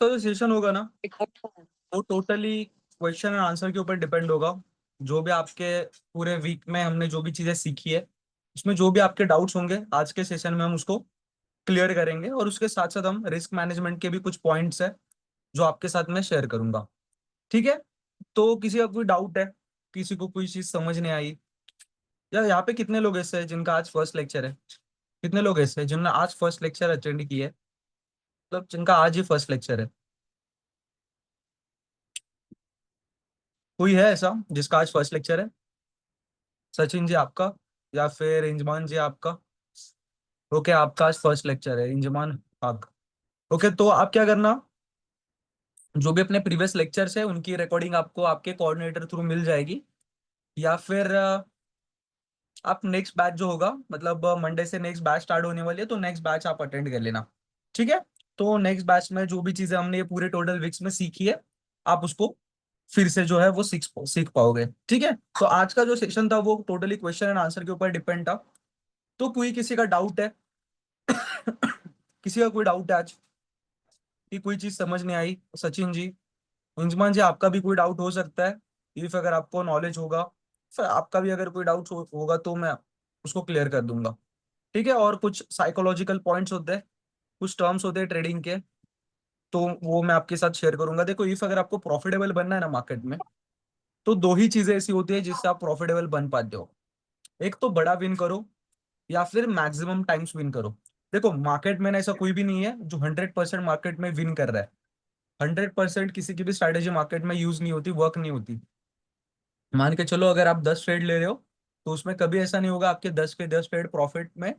तो जो सेशन होगा ना वो टोटली क्वेश्चन एंड आंसर के ऊपर डिपेंड होगा। जो भी आपके पूरे वीक में हमने जो भी चीजें सीखी है, उसमें जो भी आपके डाउट्स होंगे आज के सेशन में हम उसको क्लियर करेंगे। और उसके साथ साथ हम रिस्क मैनेजमेंट के भी कुछ पॉइंट्स है जो आपके साथ मैं शेयर करूंगा। ठीक है। तो किसी का कोई डाउट है, किसी को कोई चीज समझ नहीं आई, या यहाँ पे कितने लोग ऐसे हैं जिनका आज फर्स्ट लेक्चर है? कितने लोग ऐसे हैं जिन्होंने आज फर्स्ट लेक्चर अटेंड किया है, मतलब जिनका आज ही फर्स्ट लेक्चर है? कोई है ऐसा जिसका आज फर्स्ट लेक्चर है? सचिन जी आपका, या फिर इंजमान जी आपका? ओके, आपका आज फर्स्ट लेक्चर है इंजमान। आप ओके, तो आप क्या करना, जो भी अपने प्रीवियस लेक्चर्स है उनकी रिकॉर्डिंग आपको आपके कोऑर्डिनेटर थ्रू मिल जाएगी, या फिर आप नेक्स्ट बैच जो होगा, मतलब मंडे से नेक्स्ट बैच स्टार्ट होने वाली है, तो नेक्स्ट बैच आप अटेंड कर लेना। ठीक है। तो नेक्स्ट बैच में जो भी चीजें हमने ये पूरे टोटल वीक्स में सीखी है, आप उसको फिर से जो है वो सीख पाओगे। ठीक है। तो आज का जो सेशन था वो टोटली क्वेश्चन एंड आंसर के ऊपर डिपेंड था। तो कोई किसी का डाउट है? किसी का कोई डाउट है आज कि कोई चीज समझ नहीं आई? सचिन जी, इंजमान जी, आपका भी कोई डाउट हो सकता है। इफ अगर आपको नॉलेज होगा, फिर आपका भी अगर कोई डाउट होगा तो मैं उसको क्लियर कर दूंगा। ठीक है। और कुछ साइकोलॉजिकल पॉइंट्स होते हैं, कुछ टर्म्स होते हैं ट्रेडिंग के, तो वो मैं आपके साथ शेयर करूंगा। देखो, इफ अगर आपको प्रॉफिटेबल बनना है ना मार्केट में, तो दो ही चीजें ऐसी होती है जिससे आप प्रॉफिटेबल बन पाते हो। एक तो बड़ा विन करो, या फिर मैक्सिमम टाइम्स विन करो। देखो, मार्केट में ना ऐसा कोई भी नहीं है जो 100% मार्केट में विन कर रहा है। 100% किसी की भी स्ट्रैटेजी मार्केट में यूज नहीं होती, वर्क नहीं होती। मान के चलो, अगर आप 10 ट्रेड ले रहे हो, तो उसमें कभी ऐसा नहीं होगा आपके 10 के 10 ट्रेड प्रॉफिट में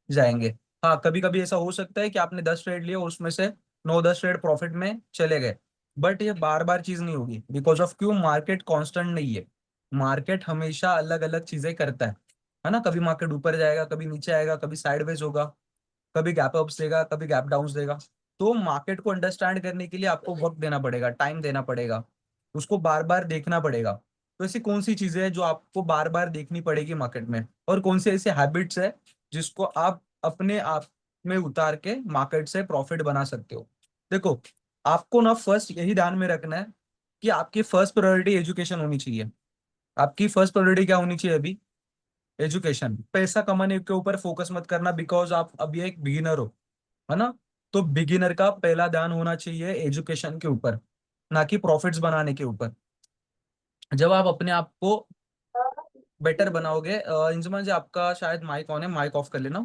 जाएंगे। हाँ, कभी कभी ऐसा हो सकता है कि आपने 10 ट्रेड लिए और उसमें से 9-10 ट्रेड प्रॉफिट में चले गए। बट ये बार बार चीज नहीं होगी, बिकॉज ऑफ क्यों, मार्केट कांस्टेंट नहीं है। मार्केट हमेशा अलग अलग चीजें करता है ना। कभी मार्केट ऊपर जाएगा, कभी नीचे आएगा, कभी साइडवेज होगा, कभी गैप अप्स देगा, कभी गैप डाउन्स देगा। तो मार्केट को अंडरस्टैंड करने के लिए आपको वक्त देना पड़ेगा, टाइम देना पड़ेगा, उसको बार बार देखना पड़ेगा। तो ऐसी कौन सी चीजें हैं जो आपको बार बार देखनी पड़ेगी मार्केट में, और कौन से ऐसे हैबिट्स है जिसको आप अपने आप में उतार के मार्केट से प्रॉफिट बना सकते हो? देखो, आपको ना फर्स्ट यही ध्यान में रखना है कि आपकी फर्स्ट प्रायोरिटी एजुकेशन होनी चाहिए। आपकी फर्स्ट प्रायोरिटी क्या होनी चाहिए अभी? एजुकेशन। पैसा कमाने के ऊपर फोकस मत करना, बिकॉज आप अभी एक बिगिनर हो, है ना। तो बिगिनर का पहला ध्यान होना चाहिए एजुकेशन के ऊपर, ना कि प्रॉफिट्स बनाने के ऊपर। जब आप अपने आप को बेटर बनाओगे, इंजमान जी आपका शायद माइक ऑन है, माइक ऑफ कर लेना।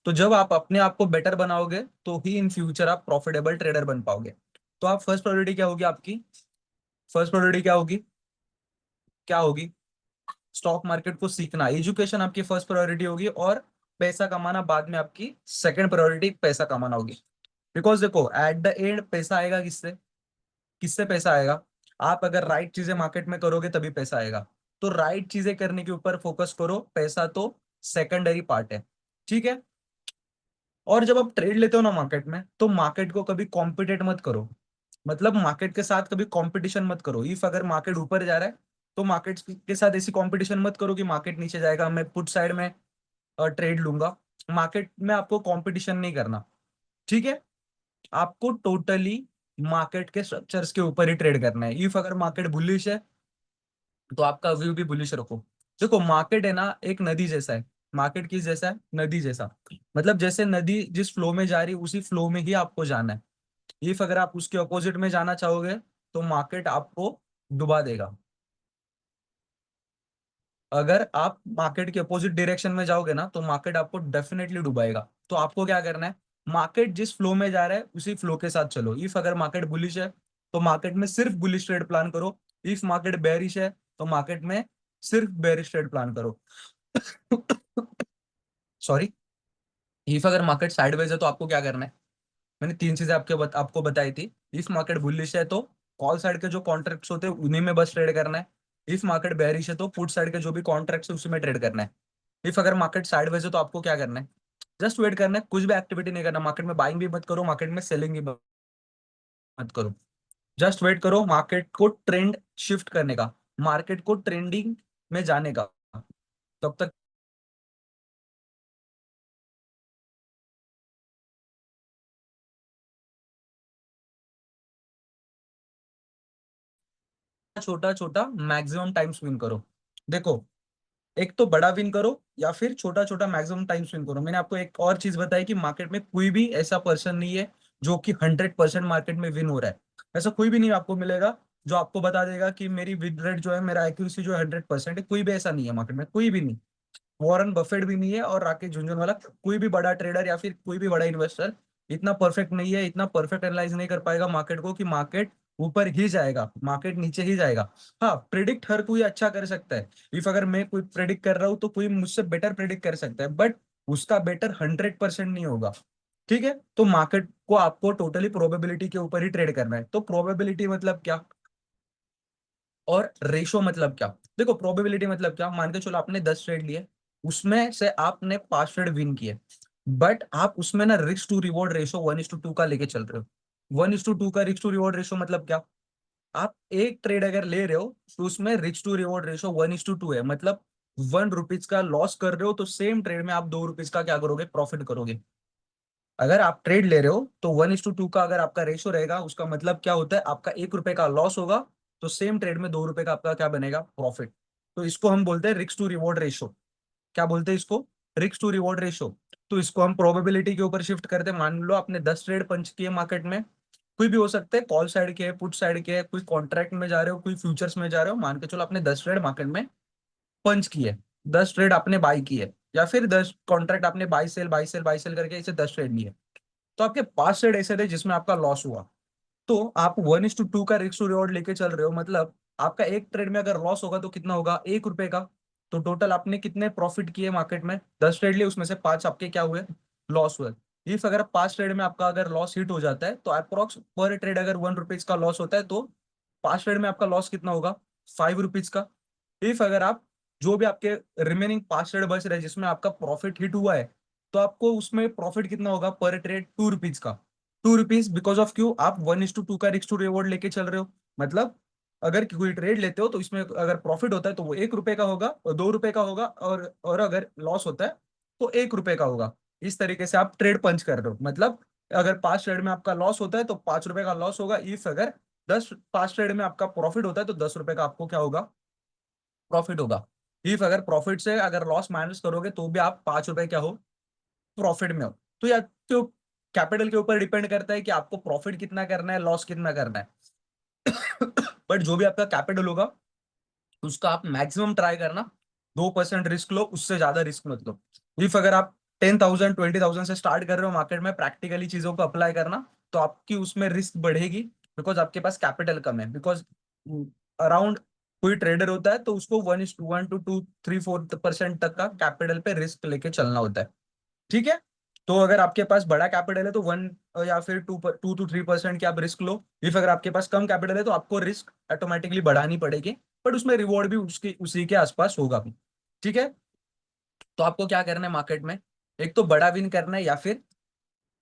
तो जब आप अपने आप को बेटर बनाओगे, तो ही इन फ्यूचर आप प्रॉफिटेबल ट्रेडर बन पाओगे। तो आप फर्स्ट प्रायोरिटी क्या होगी आपकी? फर्स्ट प्रायोरिटी क्या होगी? क्या होगी? स्टॉक मार्केट को सीखना, एजुकेशन आपकी फर्स्ट प्रायोरिटी होगी, और पैसा कमाना बाद में आपकी सेकंड प्रायोरिटी पैसा कमाना होगी। बिकॉज देखो, एट द एंड पैसा आएगा किससे? किससे पैसा आएगा? आप अगर राइट चीजें मार्केट में करोगे तभी पैसा आएगा। तो राइट चीजें करने के ऊपर फोकस करो, पैसा तो सेकेंडरी पार्ट है। ठीक है। और जब आप ट्रेड लेते हो ना मार्केट में, तो मार्केट को कभी कॉम्पिटेट मत करो। मतलब मार्केट के साथ कभी कंपटीशन मत करो। इफ अगर मार्केट ऊपर जा रहा है, तो मार्केट के साथ ऐसी कंपटीशन मत करो कि मार्केट नीचे जाएगा मैं पुट साइड में ट्रेड लूंगा। मार्केट में आपको कंपटीशन नहीं करना। ठीक है। आपको टोटली मार्केट के स्ट्रक्चर्स के ऊपर ही ट्रेड करना है। इफ अगर मार्केट बुलिश है, तो आपका व्यू भी बुलिश रखो। देखो, मार्केट है ना एक नदी जैसा है। मार्केट किस जैसा है? नदी जैसा। मतलब जैसे नदी जिस फ्लो में जा रही है, उसी फ्लो में ही आपको जाना है। इफ अगर आप उसके अपोजिट में जाना चाहोगे, तो मार्केट आपको डुबा देगा। अगर आप मार्केट के अपोजिट डायरेक्शन में जाओगे ना, तो मार्केट आपको डेफिनेटली डुबाएगा। तो आपको क्या करना है? मार्केट जिस फ्लो में जा रहा है उसी फ्लो के साथ चलो। इफ अगर मार्केट बुलिश है, तो मार्केट में सिर्फ बुलिश ट्रेड प्लान करो। इफ मार्केट बेरिश है, तो मार्केट में सिर्फ बेरिश ट्रेड प्लान करो। सॉरी। इफ अगर मार्केट साइडवेज है, तो आपको क्या करना है? मैंने तीन चीजें आपको बताई थी। इफ मार्केट बुलिश है, तो कॉल साइड के जो कॉन्ट्रैक्ट्स होते हैं उन्हीं में बस ट्रेड करना है। इफ मार्केट बेरिश है, तो पुट साइड के जो भी कॉन्ट्रैक्ट्स है उसी में ट्रेड करना है। इफ अगर मार्केट साइडवेज है, तो आपको क्या करना है? जस्ट वेट करना है, कुछ भी एक्टिविटी नहीं करना। मार्केट में बाइंग भी मत करो, मार्केट में सेलिंग भी मत करो। जस्ट वेट करो मार्केट को ट्रेंड शिफ्ट करने का, मार्केट को ट्रेंडिंग में जाने का। तब तक छोटा छोटा मैक्सिमम टाइम्स विन करो। देखो, एक तो बड़ा विन करो या फिर छोटा छोटा मैक्सिमम टाइम्स विन करो। मैंने आपको एक और चीज बताई कि मार्केट में कोई भी ऐसा पर्सन नहीं है जो कि 100% मार्केट में विन हो रहा है। ऐसा कोई भी नहीं आपको मिलेगा जो आपको बता देगा कि मेरी विन रेट जो है, मेरा एक्यूरेसी जो है 100% है। कोई भी ऐसा नहीं है मार्केट में, कोई भी नहीं। वॉरेन बफेट भी नहीं है और राकेश झुनझुनवाला, कोई भी बड़ा ट्रेडर या फिर कोई भी बड़ा इन्वेस्टर इतना परफेक्ट नहीं है, इतना परफेक्ट एनालाइज नहीं कर पाएगा मार्केट को कि मार्केट ऊपर ही जाएगा, मार्केट नीचे ही जाएगा। हाँ, प्रिडिक्ट हर कोई अच्छा कर सकता है। इफ अगर मैं कोई प्रिडिक्ट कर रहा हूँ तो कोई मुझसे बेटर प्रिडिक्ट कर सकता है, बट उसका बेटर 100% नहीं होगा। ठीक है, तो मार्केट को आपको टोटली प्रोबेबिलिटी के ऊपर ही ट्रेड करना है। तो प्रोबेबिलिटी मतलब क्या और रेशो मतलब क्या? देखो, प्रोबेबिलिटी मतलब क्या, मान के चलो आपने 10 ट्रेड लिए, उसमें से आपने 5 ट्रेड विन किए, बट आप उसमें ना रिस्क टू रिवॉर्ड रेशो 1:2 का लेके चल रहे हो। 1:2 का रिस्क टू रिवॉर्ड रेशो मतलब क्या? आप एक ट्रेड अगर ले रहे हो तो उसमें रिस्क टू रिवॉर्ड रेशो 1:2 है, मतलब 1 रुपीज का लॉस कर रहे हो तो सेम ट्रेड में आप 2 रुपीज का क्या करोगे, प्रॉफिट करोगे। अगर आप ट्रेड ले रहे हो तो 1:2 का अगर आपका रेशो रहेगा, उसका मतलब क्या होता है, आपका 1 रुपए का लॉस होगा तो सेम ट्रेड में 2 रुपए का आपका क्या बनेगा, प्रॉफिट। तो इसको हम बोलते हैं रिस्क टू रिवॉर्ड रेशो। क्या बोलते हैं इसको? Risk to reward ratio. तो इसको हम प्रोबेबिलिटी के ऊपर शिफ्ट करते हैं। मान लो आपने 10 ट्रेड पंच किए मार्केट में, कोई भी हो सकते हैं, कॉल साइड के, पुट साइड के, कोई कॉन्ट्रैक्ट में जा रहे हो, कोई फ्यूचर्स में जा रहे हो। मान के चलो आपने 10 ट्रेड मार्केट में पंच किए, 10 ट्रेड आपने बाई किए, या फिर 10 कॉन्ट्रैक्ट आपने buy sell buy sell buy sell करके इसे 10 ट्रेड लिए। तो आपके 5 ट्रेड ऐसे थे जिसमें आपका लॉस हुआ। तो आप 1:2 का रिस्क टू रिवॉर्ड लेके चल रहे हो, मतलब आपका एक ट्रेड में अगर लॉस होगा तो कितना होगा, 1 रुपए का। तो टोटल आपने कितने प्रॉफिट किए मार्केट में, 10 ट्रेड लिए, उसमें से 5 आपके क्या हुए, लॉस हुए। इफ अगर 5 ट्रेड में आपका अगर लॉस हिट हो जाता है तो अप्रोक्स पर ट्रेड अगर 1 रुपीज का लॉस होता है तो 5 ट्रेड में आपका लॉस कितना होगा, 5 रुपीज का। इफ अगर आप जो भी आपके रिमेनिंग 5 ट्रेड बच रहे हैं जिसमें आपका प्रॉफिट हिट हुआ है, तो आपको उसमें प्रॉफिट कितना होगा पर ट्रेड, 2 रुपीज का। 2 रुपीज बिकॉज ऑफ क्यू आप 1:2 का रिस्क टू रिवॉर्ड लेके चल रहे हो। मतलब अगर कोई ट्रेड लेते हो तो इसमें अगर प्रॉफिट होता है तो वो 1 रुपए का होगा और 2 रुपए का होगा, और अगर लॉस होता है तो 1 रुपए का होगा। इस तरीके से आप ट्रेड पंच कर रहे हो। मतलब अगर 5 ट्रेड में आपका लॉस होता है तो 5 रुपए का लॉस होगा। इफ अगर 5 ट्रेड में आपका प्रॉफिट होता है तो 10 रुपए का आपको क्या होगा, प्रॉफिट होगा। इफ अगर प्रॉफिट से अगर लॉस माइनस करोगे तो भी आप 5 रुपए क्या हो, प्रॉफिट में हो। तो या तो कैपिटल के ऊपर डिपेंड करता है कि आपको प्रॉफिट कितना करना है, लॉस कितना करना है। बट जो भी आपका कैपिटल होगा उसका आप मैक्सिमम ट्राई करना, 2% रिस्क लो, उससे ज्यादा रिस्क मत लो। इफ अगर आप 10,000 20,000 से स्टार्ट कर रहे हो मार्केट में प्रैक्टिकली चीजों को अप्लाई करना, तो आपकी उसमें रिस्क बढ़ेगी, बिकॉज आपके पास कैपिटल कम है। बिकॉज अराउंड कोई ट्रेडर होता है तो उसको 1:1 to 2 3 4% तक का कैपिटल पे रिस्क लेके चलना होता है। ठीक है, तो अगर आपके पास बड़ा कैपिटल है तो 1 या फिर 2 to 3% की आप रिस्क लो। इफ अगर आपके पास कम कैपिटल है तो आपको रिस्क ऑटोमेटिकली बढ़ानी पड़ेगी, बट उसमें रिवॉर्ड भी उसकी उसी के आसपास होगा भी। ठीक है, तो आपको क्या करना है मार्केट में, एक तो बड़ा विन करना है या फिर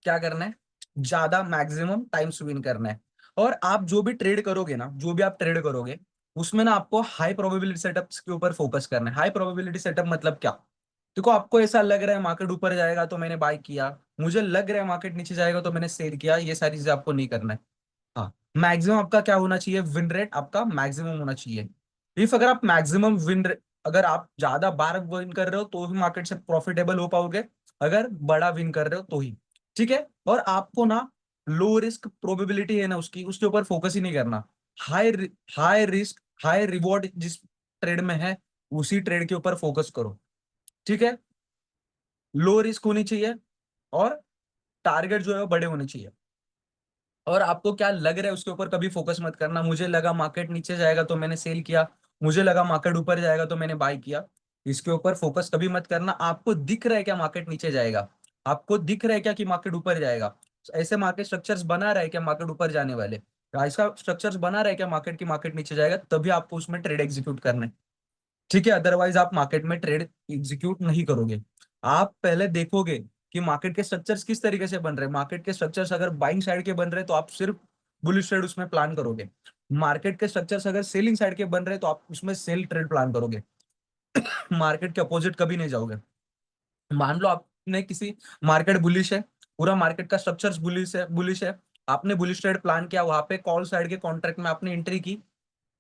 क्या करना है, ज्यादा मैक्सिमम टाइम्स विन करना है। और आप जो भी ट्रेड करोगे ना, जो भी आप ट्रेड करोगे उसमें ना आपको हाई प्रोबेबिलिटी सेटअप्स के ऊपर फोकस करना है। हाई प्रोबेबिलिटी सेटअप मतलब क्या? देखो, आपको ऐसा लग रहा है मार्केट ऊपर जाएगा तो मैंने बाय किया, मुझे लग रहा है मार्केट नीचे जाएगा तो मैंने सेल किया, ये सारी चीजें आपको नहीं करना है। हाँ, मैक्सिमम आपका क्या होना चाहिए, विन रेट आपका मैक्सिमम होना चाहिए। इफ अगर आप मैक्सिमम विन, अगर आप ज्यादा बार विन कर रहे हो तो ही मार्केट से प्रॉफिटेबल हो पाओगे, अगर बड़ा विन कर रहे हो तो ही। ठीक है, और आपको ना लो रिस्क प्रोबेबिलिटी है ना उसकी, उसके ऊपर फोकस ही नहीं करना। High high risk high reward जिस ट्रेड में है उसी ट्रेड के ऊपर फोकस करो। ठीक है, लो रिस्क होनी चाहिए और टारगेट जो है वो बड़े होने चाहिए। और आपको क्या लग रहा है उसके ऊपर कभी फोकस मत करना, मुझे लगा मार्केट नीचे जाएगा तो मैंने सेल किया, मुझे लगा मार्केट ऊपर जाएगा तो मैंने बाय किया। इसके ऊपर फोकस कभी मत करना। आपको दिख रहा है क्या मार्केट नीचे जाएगा, आपको दिख रहा है क्या कि मार्केट ऊपर जाएगा, ऐसे मार्केट स्ट्रक्चर्स बना रहा है क्या मार्केट ऊपर जाने वाले, ऐसा स्ट्रक्चर्स बना रहा है क्या मार्केट की मार्केट नीचे जाएगा, तभी आपको उसमें ट्रेड एग्जीक्यूट करना है। ठीक है, अदरवाइज आप मार्केट में ट्रेड एग्जीक्यूट नहीं करोगे। आप पहले देखोगे कि मार्केट के स्ट्रक्चर्स किस तरीके से बन रहे हैं। मार्केट के स्ट्रक्चर्स अगर बाइंग साइड के बन रहे हैं तो आप सिर्फ बुलिश ट्रेड उसमें प्लान करोगे। मार्केट के स्ट्रक्चर्स अगर सेलिंग साइड के बन रहे हैं तो आप उसमें सेल ट्रेड प्लान करोगे। मार्केट के अपोजिट कभी नहीं जाओगे। मान लो आपने किसी, मार्केट बुलिश है, पूरा मार्केट का स्ट्रक्चर्स बुलिश है, आपने बुलिश ट्रेड प्लान किया, वहां पे कॉल साइड के कॉन्ट्रैक्ट में आपने एंट्री की,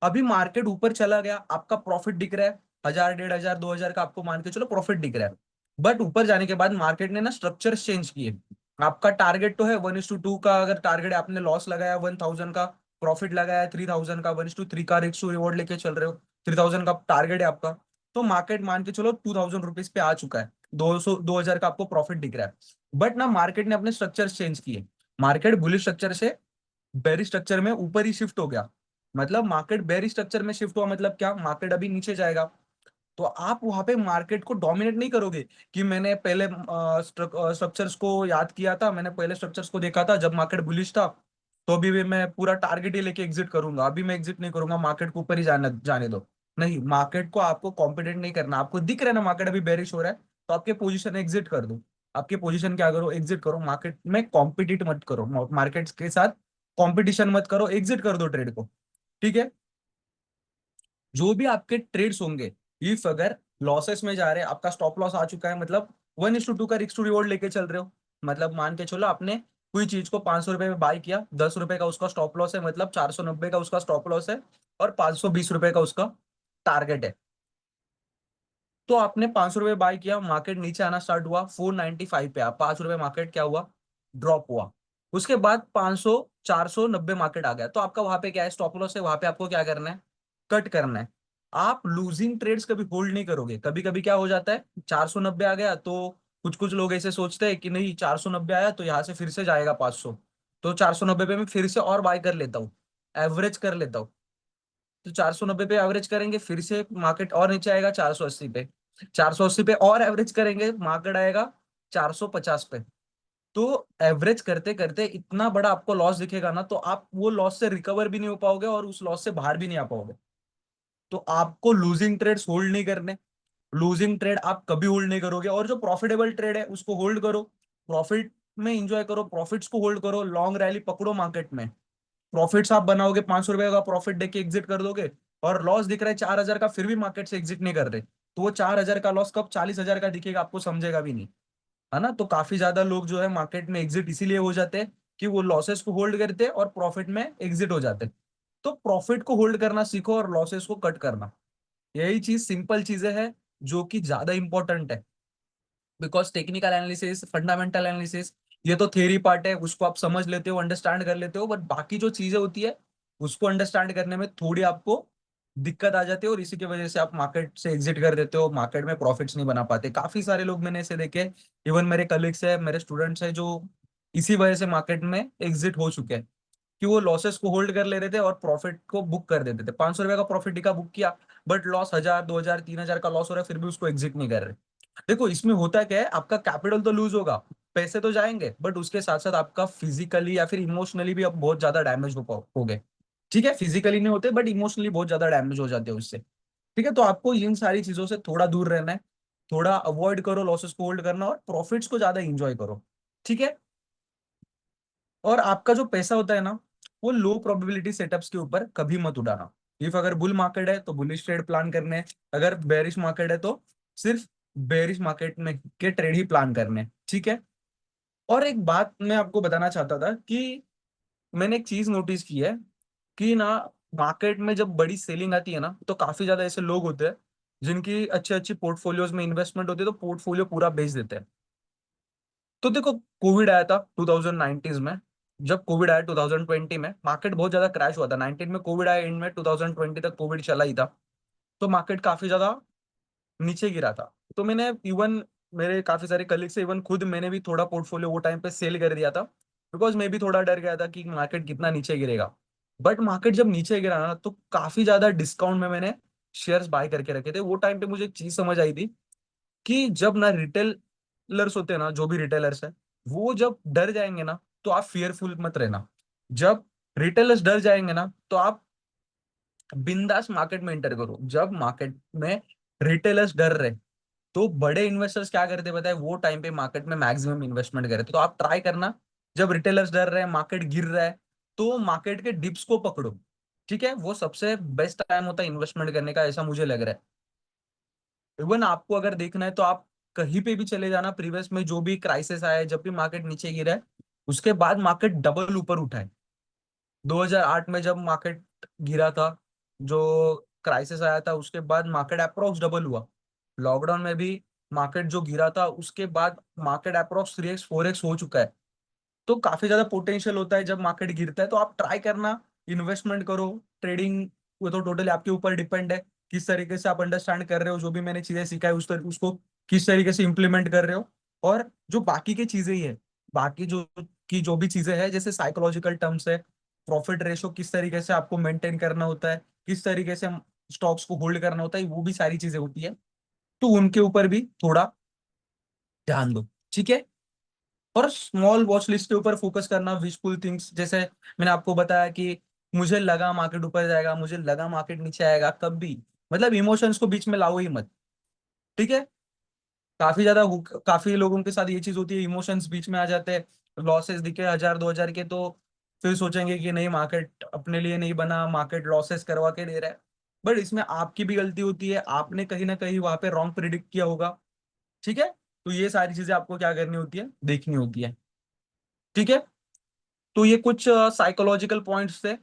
अभी मार्केट ऊपर चला गया, आपका प्रॉफिट दिख रहा है, 1000 1500 2000 का आपको मान के चलो प्रॉफिट दिख रहा है। बट ऊपर जाने के बाद मार्केट ने ना स्ट्रक्चर चेंज किए। आपका टारगेट तो है 1:2 का, अगर टारगेट आपने लॉस लगाया 1000 का, प्रॉफिट लगाया 3000 का, 1:3 का रिस्क रिवॉर्ड लेके चल रहे हो, 3000 का टारगेट है आपका। तो मार्केट मान के चलो 2000 रुपीज पे आ चुका है, 2000 का आपको प्रॉफिट दिख रहा है। बट ना मार्केट ने अपने स्ट्रक्चर चेंज किए, मार्केट बुलिश स्ट्रक्चर से बेरिश स्ट्रक्चर में ऊपर ही शिफ्ट हो गया। मतलब मार्केट बेरिश स्ट्रक्चर में शिफ्ट हुआ मतलब क्या, मार्केट अभी नीचे जाएगा। तो आप वहां पे मार्केट को डोमिनेट नहीं करोगे कि मैंने पहले स्ट्रक्चर्स को याद किया था, मैंने पहले स्ट्रक्चर्स को देखा था जब मार्केट बुलिश था, तो अभी भी मैं पूरा टारगेट ही लेके एग्जिट करूंगा, अभी मैं एग्जिट नहीं करूंगा, मार्केट को ऊपर ही जाने जाने दो। नहीं, मार्केट को आपको कॉम्पिटेंट नहीं करना, आपको दिख रहा है ना मार्केट अभी बेरिश हो रहा है, तो आपके पोजीशन एग्जिट कर दो। आपके पोजीशन क्या करो, एग्जिट करो, मार्केट में कॉम्पिटिट मत करो, मार्केट के साथ कॉम्पिटिशन मत करो, एग्जिट कर दो ट्रेड को। ठीक है। जो भी आपके ट्रेड्स होंगे, इफ अगर लॉसेस में जा रहे हैं, आपका स्टॉप लॉस आ चुका है, मतलब 1:2 का रिस्क टू रिवॉर्ड लेके चल रहे हो, मतलब मान के चलो आपने कोई चीज को 500 रुपए में बाय किया, 10 रुपए का उसका स्टॉप लॉस है, मतलब 490 का उसका स्टॉप लॉस है, और 520 रुपए का उसका टारगेट है। तो आपने 500 रुपए बाय किया, मार्केट नीचे आना स्टार्ट हुआ, 495 पे, आप 5 रुपए मार्केट क्या हुआ, ड्रॉप हुआ। उसके बाद 500 490 मार्केट आ गया, तो आपका वहां पे क्या है, स्टॉप लॉस है, वहां पे आपको क्या करना है, कट करना है। आप लूजिंग ट्रेड्स कभी होल्ड नहीं करोगे। कभी कभी क्या हो जाता है, 490 आ गया तो कुछ कुछ लोग ऐसे सोचते हैं कि नहीं 490 आया तो यहाँ से फिर से जाएगा 500, तो 490 पे मैं फिर से और बाय कर लेता हूँ, एवरेज कर लेता हूँ। तो 490 पे एवरेज करेंगे, फिर से मार्केट और नीचे आएगा 480 पे, 480 पे और एवरेज करेंगे, मार्केट आएगा 450 पे। तो एवरेज करते करते इतना बड़ा आपको लॉस दिखेगा ना, तो आप वो लॉस से रिकवर भी नहीं हो पाओगे और उस लॉस से बाहर भी नहीं आ पाओगे। तो आपको लूजिंग ट्रेड्स होल्ड नहीं करने, लूजिंग ट्रेड आप कभी होल्ड नहीं करोगे, और जो प्रॉफिटेबल ट्रेड है उसको होल्ड करो, प्रॉफिट में इंजॉय करो, प्रॉफिट्स को होल्ड करो, लॉन्ग रैली पकड़ो मार्केट में। प्रॉफिट्स आप बनाओगे, 500 रुपए का प्रॉफिट देके एग्जिट कर दोगे, और लॉस दिख रहा है 4000 का, फिर भी मार्केट से एग्जिट नहीं कर रहे, तो वो 4000 का लॉस कब 40,000 का दिखेगा आपको समझेगा भी नहीं। है ना। तो काफी ज्यादा लोग जो है मार्केट में एग्जिट इसीलिए हो जाते हैं कि वो लॉसेस को होल्ड करते हैं और प्रॉफिट में एग्जिट हो जाते हैं। तो प्रॉफिट को होल्ड करना सीखो और लॉसेस को कट करना, यही चीज सिंपल चीजें हैं जो कि ज्यादा इंपॉर्टेंट है। Because technical analysis, fundamental analysis, ये तो थ्योरी पार्ट है, उसको आप समझ लेते हो, अंडरस्टैंड कर लेते हो, बट बाकी जो चीजें होती है उसको अंडरस्टैंड करने में थोड़ी आपको दिक्कत आ जाती है, और इसी की वजह से आप मार्केट से एग्जिट कर देते हो, मार्केट में प्रॉफिट्स नहीं बना पाते। काफी सारे लोग मैंने ऐसे देखे, इवन मेरे कलीग्स है, मेरे स्टूडेंट्स है, जो इसी वजह से मार्केट में एग्जिट हो चुके हैं, कि वो लॉसेस को होल्ड कर ले रहे थे और प्रॉफिट को बुक कर देते थे। 500 रुपए का प्रॉफिट का बुक किया, बट लॉस 1000 2000 3000 का लॉस हो रहा है, फिर भी उसको एग्जिट नहीं कर रहे। देखो इसमें होता क्या है, आपका कैपिटल तो लूज होगा, पैसे तो जाएंगे, बट उसके साथ साथ आपका फिजिकली या फिर इमोशनली भी अब बहुत ज्यादा डैमेज हो गए। ठीक है, फिजिकली नहीं होते बट इमोशनली बहुत ज्यादा डैमेज हो जाते हैं उससे। ठीक है, तो आपको इन सारी चीजों से थोड़ा दूर रहना है, थोड़ा अवॉइड करो लॉसेस को होल्ड करना, और प्रॉफिट्स को ज्यादा इंजॉय करो। ठीक है। और आपका जो पैसा होता है ना, वो लो प्रोबेबिलिटी सेटअप्स के ऊपर कभी मत उड़ाना। इफ अगर बुल मार्केट है तो बुलिश ट्रेड प्लान करने हैं, अगर बेरिश मार्केट है तो सिर्फ बेरिश मार्केट में के ट्रेड ही प्लान करने हैं। ठीक है। और एक बात मैं आपको बताना चाहता था कि मैंने एक चीज नोटिस की है कि ना, मार्केट में जब बड़ी सेलिंग आती है ना, तो काफी ज्यादा ऐसे लोग होते हैं जिनकी अच्छी अच्छी पोर्टफोलियोज में इन्वेस्टमेंट होती है, तो पोर्टफोलियो पूरा बेच देते हैं। तो देखो, कोविड आया था 2019 में, जब कोविड आया 2020 में, मार्केट बहुत ज्यादा क्रैश हुआ था। 19 में कोविड आया एंड में, 2020 तक कोविड चला ही था, तो मार्केट काफी ज्यादा नीचे गिरा था। तो मैंने इवन मेरे काफी सारे कलीग से, इवन खुद मैंने भी थोड़ा पोर्टफोलियो वो टाइम पे सेल कर दिया था, बिकॉज मैं भी थोड़ा डर गया था कि मार्केट कितना नीचे गिरेगा। बट मार्केट जब नीचे गिरा ना, तो काफी ज्यादा डिस्काउंट में मैंने शेयर्स बाय करके रखे थे। वो टाइम पे मुझे एक चीज समझ आई थी कि जब ना रिटेलर्स होते हैं ना, जो भी रिटेलर्स है, वो जब डर जाएंगे ना, तो आप फियरफुल मत रहना। जब रिटेलर्स डर जाएंगे ना, तो आप बिंदास मार्केट में एंटर करो। जब मार्केट में रिटेलर्स डर रहे, तो बड़े इन्वेस्टर्स क्या करते हैं पता है, वो टाइम पे मार्केट में मैक्सिमम इन्वेस्टमेंट करते, तो आप ट्राई करना, जब रिटेलर्स डर रहे हैं, मार्केट गिर रहा है, तो मार्केट के डिप्स को पकड़ो। ठीक है, वो सबसे बेस्ट टाइम होता है इन्वेस्टमेंट करने का, ऐसा मुझे लग रहा है। इवन आपको अगर देखना है तो आप कहीं पे भी चले जाना, प्रीवियस में जो भी क्राइसिस आया है, जब भी मार्केट नीचे गिरा है, उसके बाद मार्केट डबल ऊपर उठा है। 2008 में जब मार्केट गिरा था, जो क्राइसिस आया था उसके बाद मार्केट अप्रोक्स डबल हुआ। लॉकडाउन में भी मार्केट जो गिरा था उसके बाद मार्केट अप्रोक्स 3x 4x हो चुका है। तो काफी ज्यादा पोटेंशियल होता है जब मार्केट गिरता है, तो आप ट्राई करना, इन्वेस्टमेंट करो। ट्रेडिंग वो तो टोटली आपके ऊपर डिपेंड है, किस तरीके से आप अंडरस्टैंड कर रहे हो, जो भी मैंने चीजें सिखाई उसको किस तरीके से इम्प्लीमेंट कर रहे हो। और जो बाकी की चीजें ही है, बाकी जो भी चीजें हैं, जैसे साइकोलॉजिकल टर्म्स है, प्रॉफिट रेशो किस तरीके से आपको मेंटेन करना होता है, किस तरीके से स्टॉक्स को होल्ड करना होता है, वो भी सारी चीजें होती है। तो उनके ऊपर भी थोड़ा ध्यान दो, ठीक है। और स्मॉल वॉच लिस्ट के ऊपर फोकस करना, विशफुल थिंग्स, जैसे मैंने आपको बताया कि मुझे लगा मार्केट ऊपर जाएगा, मुझे लगा मार्केट नीचे आएगा, कब भी मतलब इमोशंस को बीच में लाओ ही मत, ठीक है। काफी लोगों के साथ ये चीज होती है, इमोशंस बीच में आ जाते हैं, लॉसेस दिखे 1000 2000 के तो फिर सोचेंगे कि नहीं, मार्केट अपने लिए नहीं बना, मार्केट लॉसेस करवा के दे रहा है। बट इसमें आपकी भी गलती होती है, आपने कहीं ना कहीं वहां पे रॉन्ग प्रिडिक्ट किया होगा, ठीक है। तो ये सारी चीजें आपको क्या करनी होती है, देखनी होती है, ठीक है। तो ये कुछ साइकोलॉजिकल पॉइंट्स थे।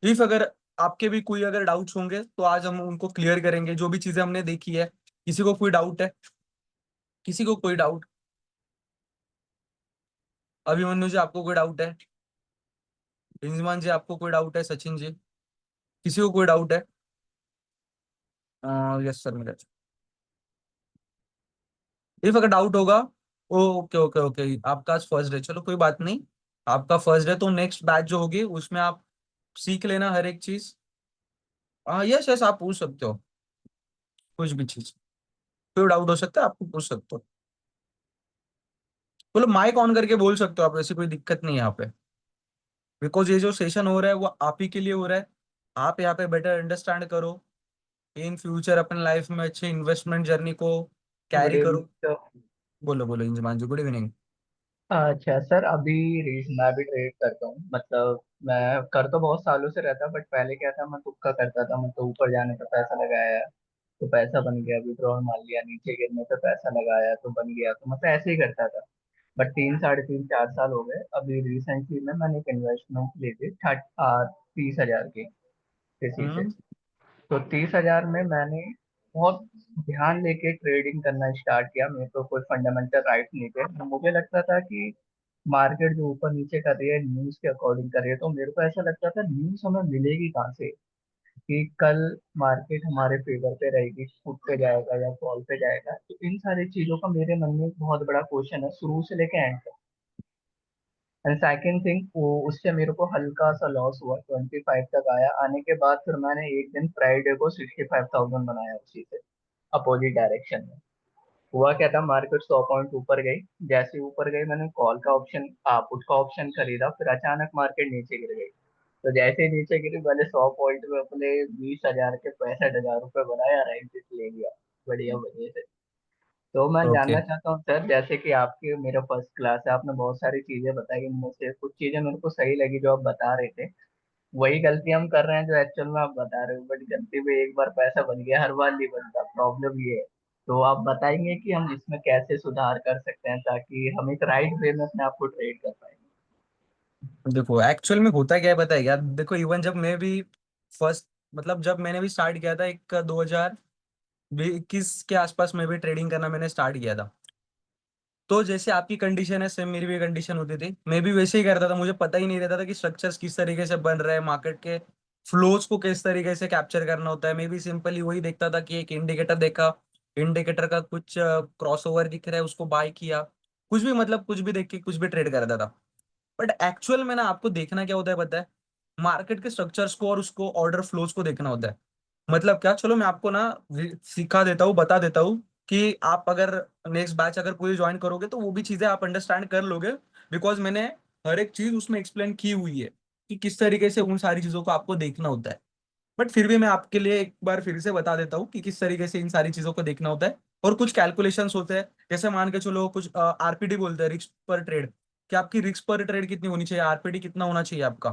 इफ अगर आपके भी कोई अगर डाउट्स होंगे तो आज हम उनको क्लियर करेंगे, जो भी चीजें हमने देखी है। किसी को कोई डाउट है? किसी को कोई डाउट? अभिमन्यु जी आपको कोई डाउट है? रिंजमान जी आपको कोई डाउट है? सचिन जी, किसी को कोई डाउट है? यस सर, मेरा। इफ अगर डाउट होगा, ओके ओके ओके, आपका आज फर्स्ट डे, चलो कोई बात नहीं। आपका फर्स्ट डे तो नेक्स्ट बैच जो होगी उसमें आप सीख लेना हर एक चीज। हाँ यस यस, आप पूछ सकते हो कुछ भी चीज, कोई डाउट हो सकता है, आपको पूछ सकते हो। बोलो, माइक ऑन करके बोल सकते हो आप, ऐसी कोई दिक्कत नहीं है यहाँ पे। बिकॉज ये जो सेशन हो रहा है वो आप ही के लिए हो रहा है। आप यहाँ पे बेटर अंडरस्टैंड करो, इन फ्यूचर अपने लाइफ में अच्छी इन्वेस्टमेंट जर्नी को गुड कैरी इवनिंग करो। सर। बोलो बोलो इंजमान जी, गुड इवनिंग। अच्छा सर, अभी मैं भी ट्रेड करता हूँ। मतलब मैं कर तो बहुत सालों से रहता, बट पहले क्या था, मैं तुक्का करता था। मतलब ऊपर जाने पे पैसा लगाया तो पैसा बन गया, विड्रॉल मार लिया, नीचे गिरने पे पैसा लगाया तो बन गया। तो मतलब ऐसे ही करता था। बट 3 साढ़े 3 4 साल हो गए। अभी रिसेंटली में मैंने एक इन्वेस्टमेंट ली थी 30,000 की किसी से। हम्म। तो 30,000 में मैंने बहुत ध्यान लेके ट्रेडिंग करना स्टार्ट किया। मेरे को कोई फंडामेंटल राइट नहीं थे, तो मुझे लगता था कि मार्केट जो ऊपर नीचे कर रही है न्यूज के अकॉर्डिंग कर रही है। तो मेरे को ऐसा लगता था न्यूज हमें मिलेगी कहाँ से कि कल मार्केट हमारे फेवर पे रहेगी, फुट पे जाएगा या फॉल पे जाएगा। तो इन सारी चीजों का मेरे मन में एक बहुत बड़ा क्वेश्चन है शुरू से लेके एंड तक। एंड सेकेंड थिंग, वो उससे मेरे को हल्का सा लॉस हुआ, 25 तक आया। आने के बाद फिर मैंने एक दिन फ्राइडे को 65,000 बनाया उसी से, अपोजिट डायरेक्शन में। हुआ क्या था, मार्केट 100 पॉइंट ऊपर गई। जैसे ही ऊपर गई मैंने कॉल का ऑप्शन, पुट का ऑप्शन खरीदा, फिर अचानक मार्केट नीचे गिर गई। तो जैसे ही नीचे गिरी, मैंने 100 पॉइंट में अपने 20,000 के 65,000 रुपये बनाया और एग्जिट ले लिया बढ़िया बढ़िया से। तो मैं ओके। जानना चाहता हूँ सर, जैसे कि आपके मेरा फर्स्ट क्लास है, आपने बहुत सारी चीजें बताई, इनमें से कुछ चीजें मेरे को सही लगी जो आप बता रहे थे। वही गलती हम कर रहे हैं जो एक्चुअल में आप बता रहे हो, बट गलती में एक बार पैसा बन गया, हर बार नहीं बनता, प्रॉब्लम ये है। तो आप बताएंगे कि हम इसमें कैसे सुधार कर सकते हैं ताकि हम एक राइट वे में अपने आप को ट्रेड कर पाए। देखो एक्चुअल में होता क्या है पता है क्या, देखो इवन जब मैं भी फर्स्ट, मतलब जब मैंने भी स्टार्ट किया था, एक 2021 के आसपास में भी ट्रेडिंग करना मैंने स्टार्ट किया था। तो जैसे आपकी कंडीशन है सेम मेरी भी कंडीशन होती थी, मैं भी वैसे ही करता था। मुझे पता ही नहीं रहता था कि स्ट्रक्चर्स किस तरीके से बन रहे हैं, मार्केट के फ्लोज को किस तरीके से कैप्चर करना होता है। मैं भी सिंपली वही देखता था कि एक इंडिकेटर देखा, इंडिकेटर का कुछ क्रॉसओवर दिख रहा है, उसको बाय किया, कुछ भी मतलब कुछ भी देख के कुछ भी ट्रेड करता था। बट एक्चुअल में ना आपको देखना क्या होता है पता है, मार्केट के स्ट्रक्चर्स को और उसको ऑर्डर फ्लोज को देखना होता है। मतलब क्या, चलो मैं आपको ना सिखा देता हूँ, बता देता हूँ कि आप अगर नेक्स्ट बैच अगर पूरी ज्वाइन करोगे तो वो भी चीजें आप अंडरस्टैंड कर लोगे। बिकॉज मैंने हर एक चीज उसमें एक्सप्लेन की हुई है कि किस तरीके से उन सारी चीजों को आपको देखना होता है। बट फिर भी मैं आपके लिए एक बार फिर से बता देता हूँ कि किस तरीके से इन सारी चीजों को देखना होता है। और कुछ कैलकुलेशंस होते हैं, जैसे मान के चलो कुछ आरपीडी बोलते हैं, रिस्क पर ट्रेड। कि आपकी रिस्क पर ट्रेड कितनी होनी चाहिए, आरपीडी कितना होना चाहिए आपका।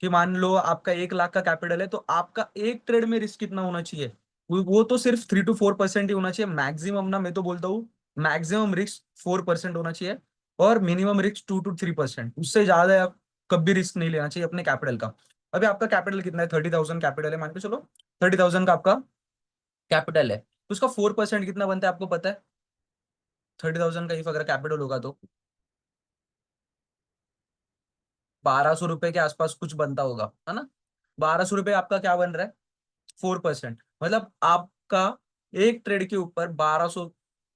कि मान लो आपका 1 लाख का कैपिटल है, तो आपका एक ट्रेड में रिस्क कितना होना चाहिए। वो तो सिर्फ 3 to 4% ही होना चाहिए मैक्सिमम ना, मैं तो बोलता हूँ मैक्सिमम रिस्क 4% होना चाहिए। और मिनिमम रिस्क 2 to 3%, उससे ज्यादा आप कभी रिस्क नहीं लेना चाहिए अपने कैपिटल का। अभी आपका कैपिटल कितना है, 30,000 कैपिटल है मान के चलो, 30,000 का आपका कैपिटल है, तो उसका 4% कितना बनता है आपको पता है? 30,000 का इफ अगर कैपिटल होगा तो 1,200 रुपए के आसपास कुछ बनता होगा, है ना? 1,200 रुपए आपका क्या बन रहा है? 4%। मतलब आपका एक ट्रेड के ऊपर 1,200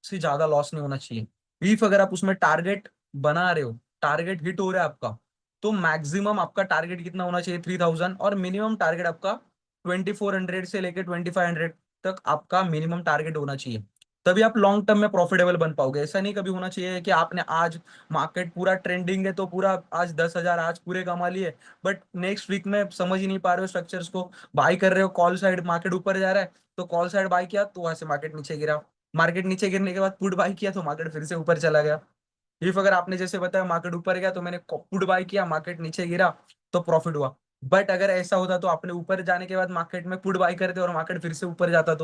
से ज्यादा लॉस नहीं होना चाहिए। इफ अगर आप उसमें टारगेट बना रहे हो, टारगेट हिट हो रहा है आपका, तो मैक्सिमम आपका टारगेट कितना होना चाहिए? 3,000, और मिनिमम टारगेट आपका 2,400 से लेके 2,500 तक आपका मिनिमम टारगेट होना चाहिए। तभी आप लॉन्ग टर्म में प्रॉफिटेबल बन पाओगे। ऐसा नहीं कभी होना चाहिए कि आपने आज मार्केट पूरा ट्रेंडिंग है तो पूरा आज 10,000 आज पूरे कमा लिए, बट नेक्स्ट वीक में समझ ही नहीं पा रहे हो स्ट्रक्चर्स को, बाई कर रहे हो, कॉल साइड मार्केट ऊपर जा रहा है तो कॉल साइड बाई किया तो वहां से मार्केट नीचे गिरा, मार्केट नीचे गिरने के बाद पुट बाई किया तो मार्केट फिर से ऊपर चला गया। इफ अगर आपने जैसे बताया मार्केट ऊपर गया तो मैंने पुट बाई किया, मार्केट नीचे गिरा तो प्रॉफिट हुआ। बट अगर ऐसा होता तो आपने ऊपर जाने के बाद मार्केट में पुट बाई करते और मार्केट फिर से ऊपर जाता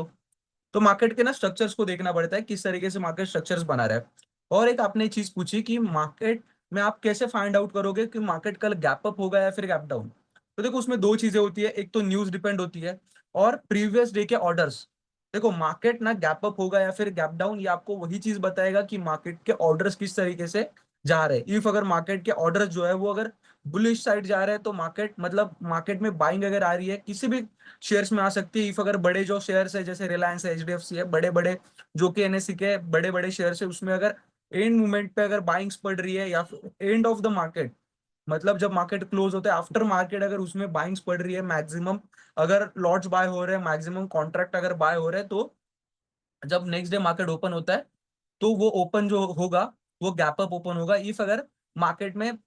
तो मार्केट के ना स्ट्रक्चर्स को देखना पड़ता है, किस तरीके से मार्केट स्ट्रक्चर्स बना रहा है। और एक आपने चीज पूछी कि मार्केट में आप कैसे फाइंड आउट करोगे कि मार्केट कल गैप अप होगा या फिर गैप डाउन। तो देखो उसमें दो चीजें होती है, एक तो न्यूज डिपेंड होती है और प्रीवियस डे के ऑर्डर्स। देखो मार्केट ना गैप अप होगा या फिर गैप डाउन, ये आपको वही चीज बताएगा कि मार्केट के ऑर्डर्स किस तरीके से जा रहे हैं। इफ अगर मार्केट के ऑर्डर्स जो है वो अगर बुलिश साइड जा रहे हैं तो मार्केट मतलब मार्केट में बाइंग अगर आ रही है किसी भी शेयर्स में आ सकती है। इफ अगर बड़े जो शेयर्स है जैसे रिलायंस है, एचडीएफसी है, बड़े बड़े जो कि एनएससी के बड़े बड़े शेयर्स है, उसमें अगर एंड मूवमेंट पे अगर बाइंग्स पड़ रही है या फिर एंड ऑफ द मार्केट, मतलब जब मार्केट क्लोज होता है आफ्टर मार्केट अगर उसमें बाइंग्स पड़ रही है मैक्सिमम, अगर लॉट्स बाय हो रहे हैं, मैक्सिमम कॉन्ट्रैक्ट अगर बाय हो रहे हैं, तो जब नेक्स्ट डे मार्केट ओपन होता है तो वो ओपन जो होगा वो गैप अप ओपन होगा। इफ अगर मार्केट में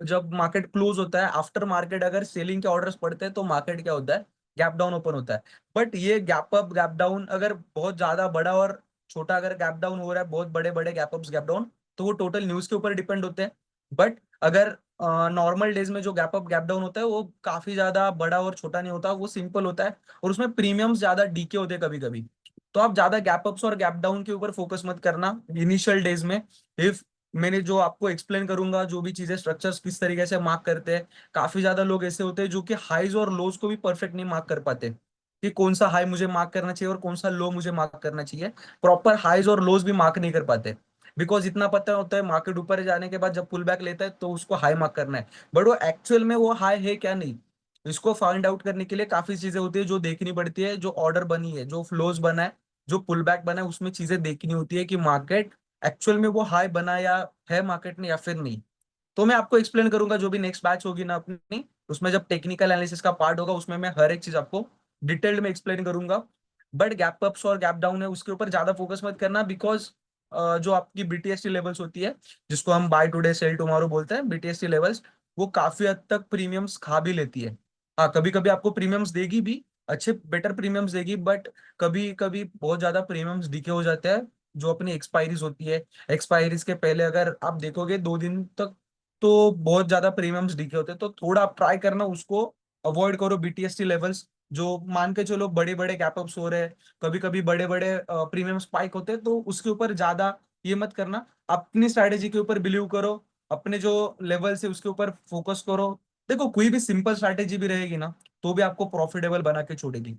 जब मार्केट क्लोज होता है आफ्टर मार्केट अगर सेलिंग के ऑर्डर्स पड़ते हैं तो मार्केट क्या होता है? गैप डाउन ओपन होता है। बट ये गैप अप गैप डाउन अगर बहुत ज्यादा बड़ा और छोटा अगर गैप डाउन हो रहा है, बहुत बड़े बड़े गैप अप्स गैप डाउन, तो वो टोटल न्यूज के ऊपर डिपेंड होते हैं। बट अगर नॉर्मल डेज में जो गैप अप गैप डाउन होता है वो काफी ज्यादा बड़ा और छोटा नहीं होता, वो सिंपल होता है और उसमें प्रीमियम्स ज्यादा डीके होते हैं कभी कभी। तो आप ज्यादा गैप अप्स और गैप डाउन के ऊपर फोकस मत करना इनिशियल डेज में। इफ मैंने जो आपको एक्सप्लेन करूंगा जो भी चीजें स्ट्रक्चर्स किस तरीके से मार्क करते हैं, काफी ज्यादा लोग ऐसे होते हैं जो कि हाईज और लोज को भी परफेक्ट नहीं मार्क कर पाते कि कौन सा हाई मुझे मार्क करना चाहिए और कौन सा लो मुझे मार्क करना चाहिए। प्रॉपर हाईज और लोज भी मार्क नहीं कर पाते बिकॉज इतना पता होता है मार्केट ऊपर जाने के बाद जब पुल बैक लेता है तो उसको हाई मार्क करना है, बट वो एक्चुअल में वो हाई है क्या नहीं, इसको फाइंड आउट करने के लिए काफी चीजें होती है जो देखनी पड़ती है। जो ऑर्डर बनी है, जो फ्लोज बना है, जो पुल बैक बना है, उसमें चीजें देखनी होती है कि मार्केट एक्चुअल में वो हाई बना या है मार्केट ने या फिर नहीं। तो मैं आपको एक्सप्लेन करूंगा जो भी नेक्स्ट बैच होगी ना अपनी, उसमें जब टेक्निकल एनालिसिस का पार्ट होगा उसमें मैं हर एक चीज आपको डिटेल्ड में एक्सप्लेन करूंगा। बट गैप अप्स और गैप डाउन है उसके ऊपर ज्यादा फोकस मत करना बिकॉज जो आपकी बीटीएसटी लेवल्स होती है, जिसको हम बाय टुडे सेल टुमारो बोलते हैं, बीटीएसटी लेवल्स, वो काफी हद तक प्रीमियम्स खा भी लेती है। हाँ कभी कभी आपको प्रीमियम्स देगी भी, अच्छे बेटर प्रीमियम्स देगी, बट कभी कभी बहुत ज्यादा प्रीमियम्स डीके हो जाते हैं जो अपनी एक्सपायरीज होती है। एक्सपायरीज के पहले अगर आप देखोगे 2 दिन तक तो बहुत ज्यादा प्रीमियम्स दिखे होते हैं, तो थोड़ा आप ट्राई करना उसको अवॉइड करो बीटीएसटी लेवल्स। जो मान के चलो बड़े बड़े गैप अप्स हो रहे हैं, कभी कभी बड़े बड़े प्रीमियम स्पाइक होते हैं, तो उसके ऊपर ज्यादा ये मत करना। अपनी स्ट्रैटेजी के ऊपर बिलीव करो, अपने जो लेवल से उसके ऊपर फोकस करो। देखो कोई भी सिंपल स्ट्रैटेजी भी रहेगी ना तो भी आपको प्रॉफिटेबल बना के छोड़ेगी।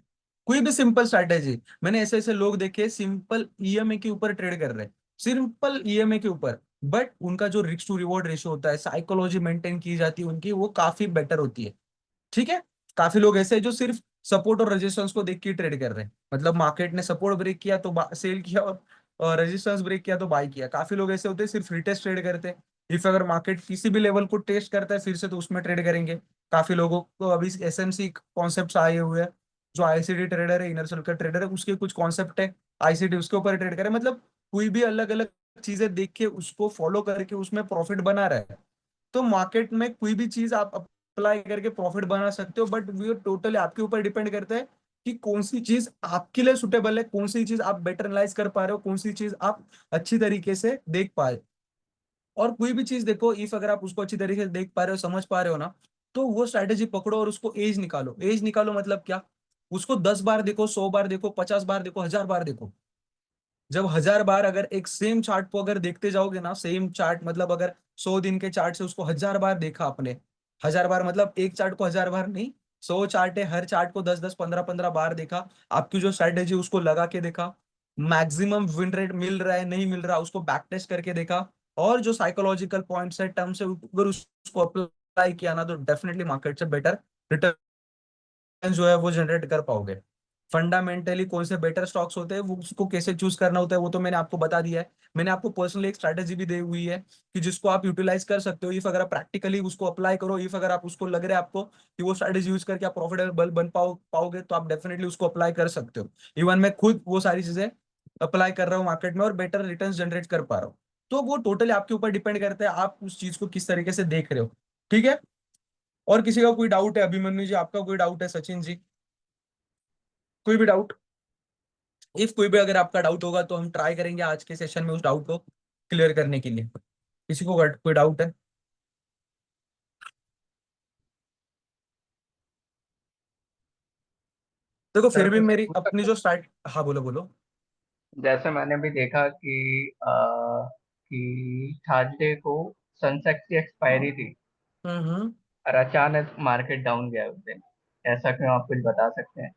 कोई भी सिंपल स्ट्रैटेजी, मैंने ऐसे ऐसे लोग देखे सिंपल ईएमए के ऊपर ट्रेड कर रहे हैं, सिंपल ईएमए के ऊपर, बट उनका जो रिस्क टू रिवॉर्ड रेशियो होता है, साइकोलॉजी मेंटेन की जाती है उनकी, वो काफी बेटर होती है। ठीक है। काफी लोग ऐसे हैं जो सिर्फ सपोर्ट और रेजिस्टेंस को देख के ट्रेड कर रहे हैं, मतलब मार्केट ने सपोर्ट ब्रेक किया तो सेल किया और रेजिस्टेंस ब्रेक किया तो बाई किया। काफी लोग ऐसे होते हैं सिर्फ रिटेस्ट ट्रेड करते हैं, इफ अगर मार्केट किसी भी लेवल को टेस्ट करता है फिर से तो उसमें ट्रेड करेंगे। काफी लोगों को अभी एसएमसी कॉन्सेप्ट आए हुए हैं, जो आईसीडी ट्रेडर है, इनर सर्कल ट्रेडर है, उसके कुछ कॉन्सेप्ट है आईसीडी, उसके ऊपर ट्रेड करे। मतलब कोई भी अलग अलग चीजें देख के उसको फॉलो करके उसमें प्रॉफिट बना रहा है। तो मार्केट में कोई भी चीज आप अप्लाई करके प्रॉफिट बना सकते हो, बट वो टोटली आपके ऊपर डिपेंड करता है कि कौन सी चीज आपके लिए सुटेबल है, कौन सी चीज आप बेटर एनालाइज कर पा रहे हो, कौन सी चीज आप अच्छी तरीके से देख पाए। और कोई भी चीज देखो, इफ अगर आप उसको अच्छी तरीके से देख पा रहे हो, समझ पा रहे हो ना, तो वो स्ट्रैटेजी पकड़ो और उसको एज निकालो। एज निकालो मतलब क्या? उसको 10 बार देखो, 100 बार देखो, 50 बार देखो, 1000 बार देखो। जब 1000 बार अगर एक सेम चार्ट को अगर देखते जाओगे ना, सेम चार्ट मतलब अगर 100 दिन के चार्ट से उसको 1000 बार देखा आपने, 1000 बार मतलब एक चार्ट को 1000 बार नहीं, 100 चार्ट है, हर चार्ट को 10-10 15-15 बार देखा, आपकी जो स्ट्रेटेजी उसको लगा के देखा, मैक्सिमम विन रेट मिल रहा है नहीं मिल रहा उसको बैक टेस्ट करके देखा, और जो साइकोलॉजिकल पॉइंट्स है, टर्म्स है, अगर उसको अप्लाई किया ना तो डेफिनेटली मार्केट से बेटर रिटर्न जो है वो जनरेट कर पाओगे। फंडामेंटली कौन से बेटर स्टॉक्स होते हैं, वो उसको कैसे चूज करना होता है, वो तो मैंने आपको बता दिया है। मैंने आपको पर्सनली एक स्ट्रैटेजी भी दी हुई है कि जिसको आप यूटिलाइज कर सकते हो, इफ अगर आप प्रैक्टिकली उसको अप्लाई करो, इफ अगर आप उसको लग रहा है आपको कि वो स्ट्रैटेजी यूज करके आप प्रॉफिटेबल बन पाओगे, तो आप डेफिनेटली उसको अप्लाई कर सकते हो। इवन मैं खुद वो सारी चीजें अप्लाई कर रहा हूँ मार्केट में और बेटर रिटर्न जनरेट कर पा रहा हूँ। तो वो टोटली आपके ऊपर डिपेंड करता है आप उस चीज को किस तरीके से देख रहे हो। ठीक है। और किसी का कोई डाउट है? अभिमन्यु जी, आपका कोई डाउट है? सचिन जी, कोई भी डाउट? इफ कोई भी अगर आपका डाउट होगा तो हम ट्राई करेंगे आज के सेशन में उस डाउट को क्लियर करने के लिए। किसी को कोई डाउट है? देखो सर फिर भी कुछ मेरी पूछ अपनी सकते जो स्टार्ट, हाँ बोलो बोलो। हैं? जैसे मैंने भी देखा कि थर्सडे को सनसेक्स की एक्सपायरी थी, हम्म। और अचानक मार्केट डाउन गया उस दिन। ऐसा क्यों, आप कुछ बता सकते हैं?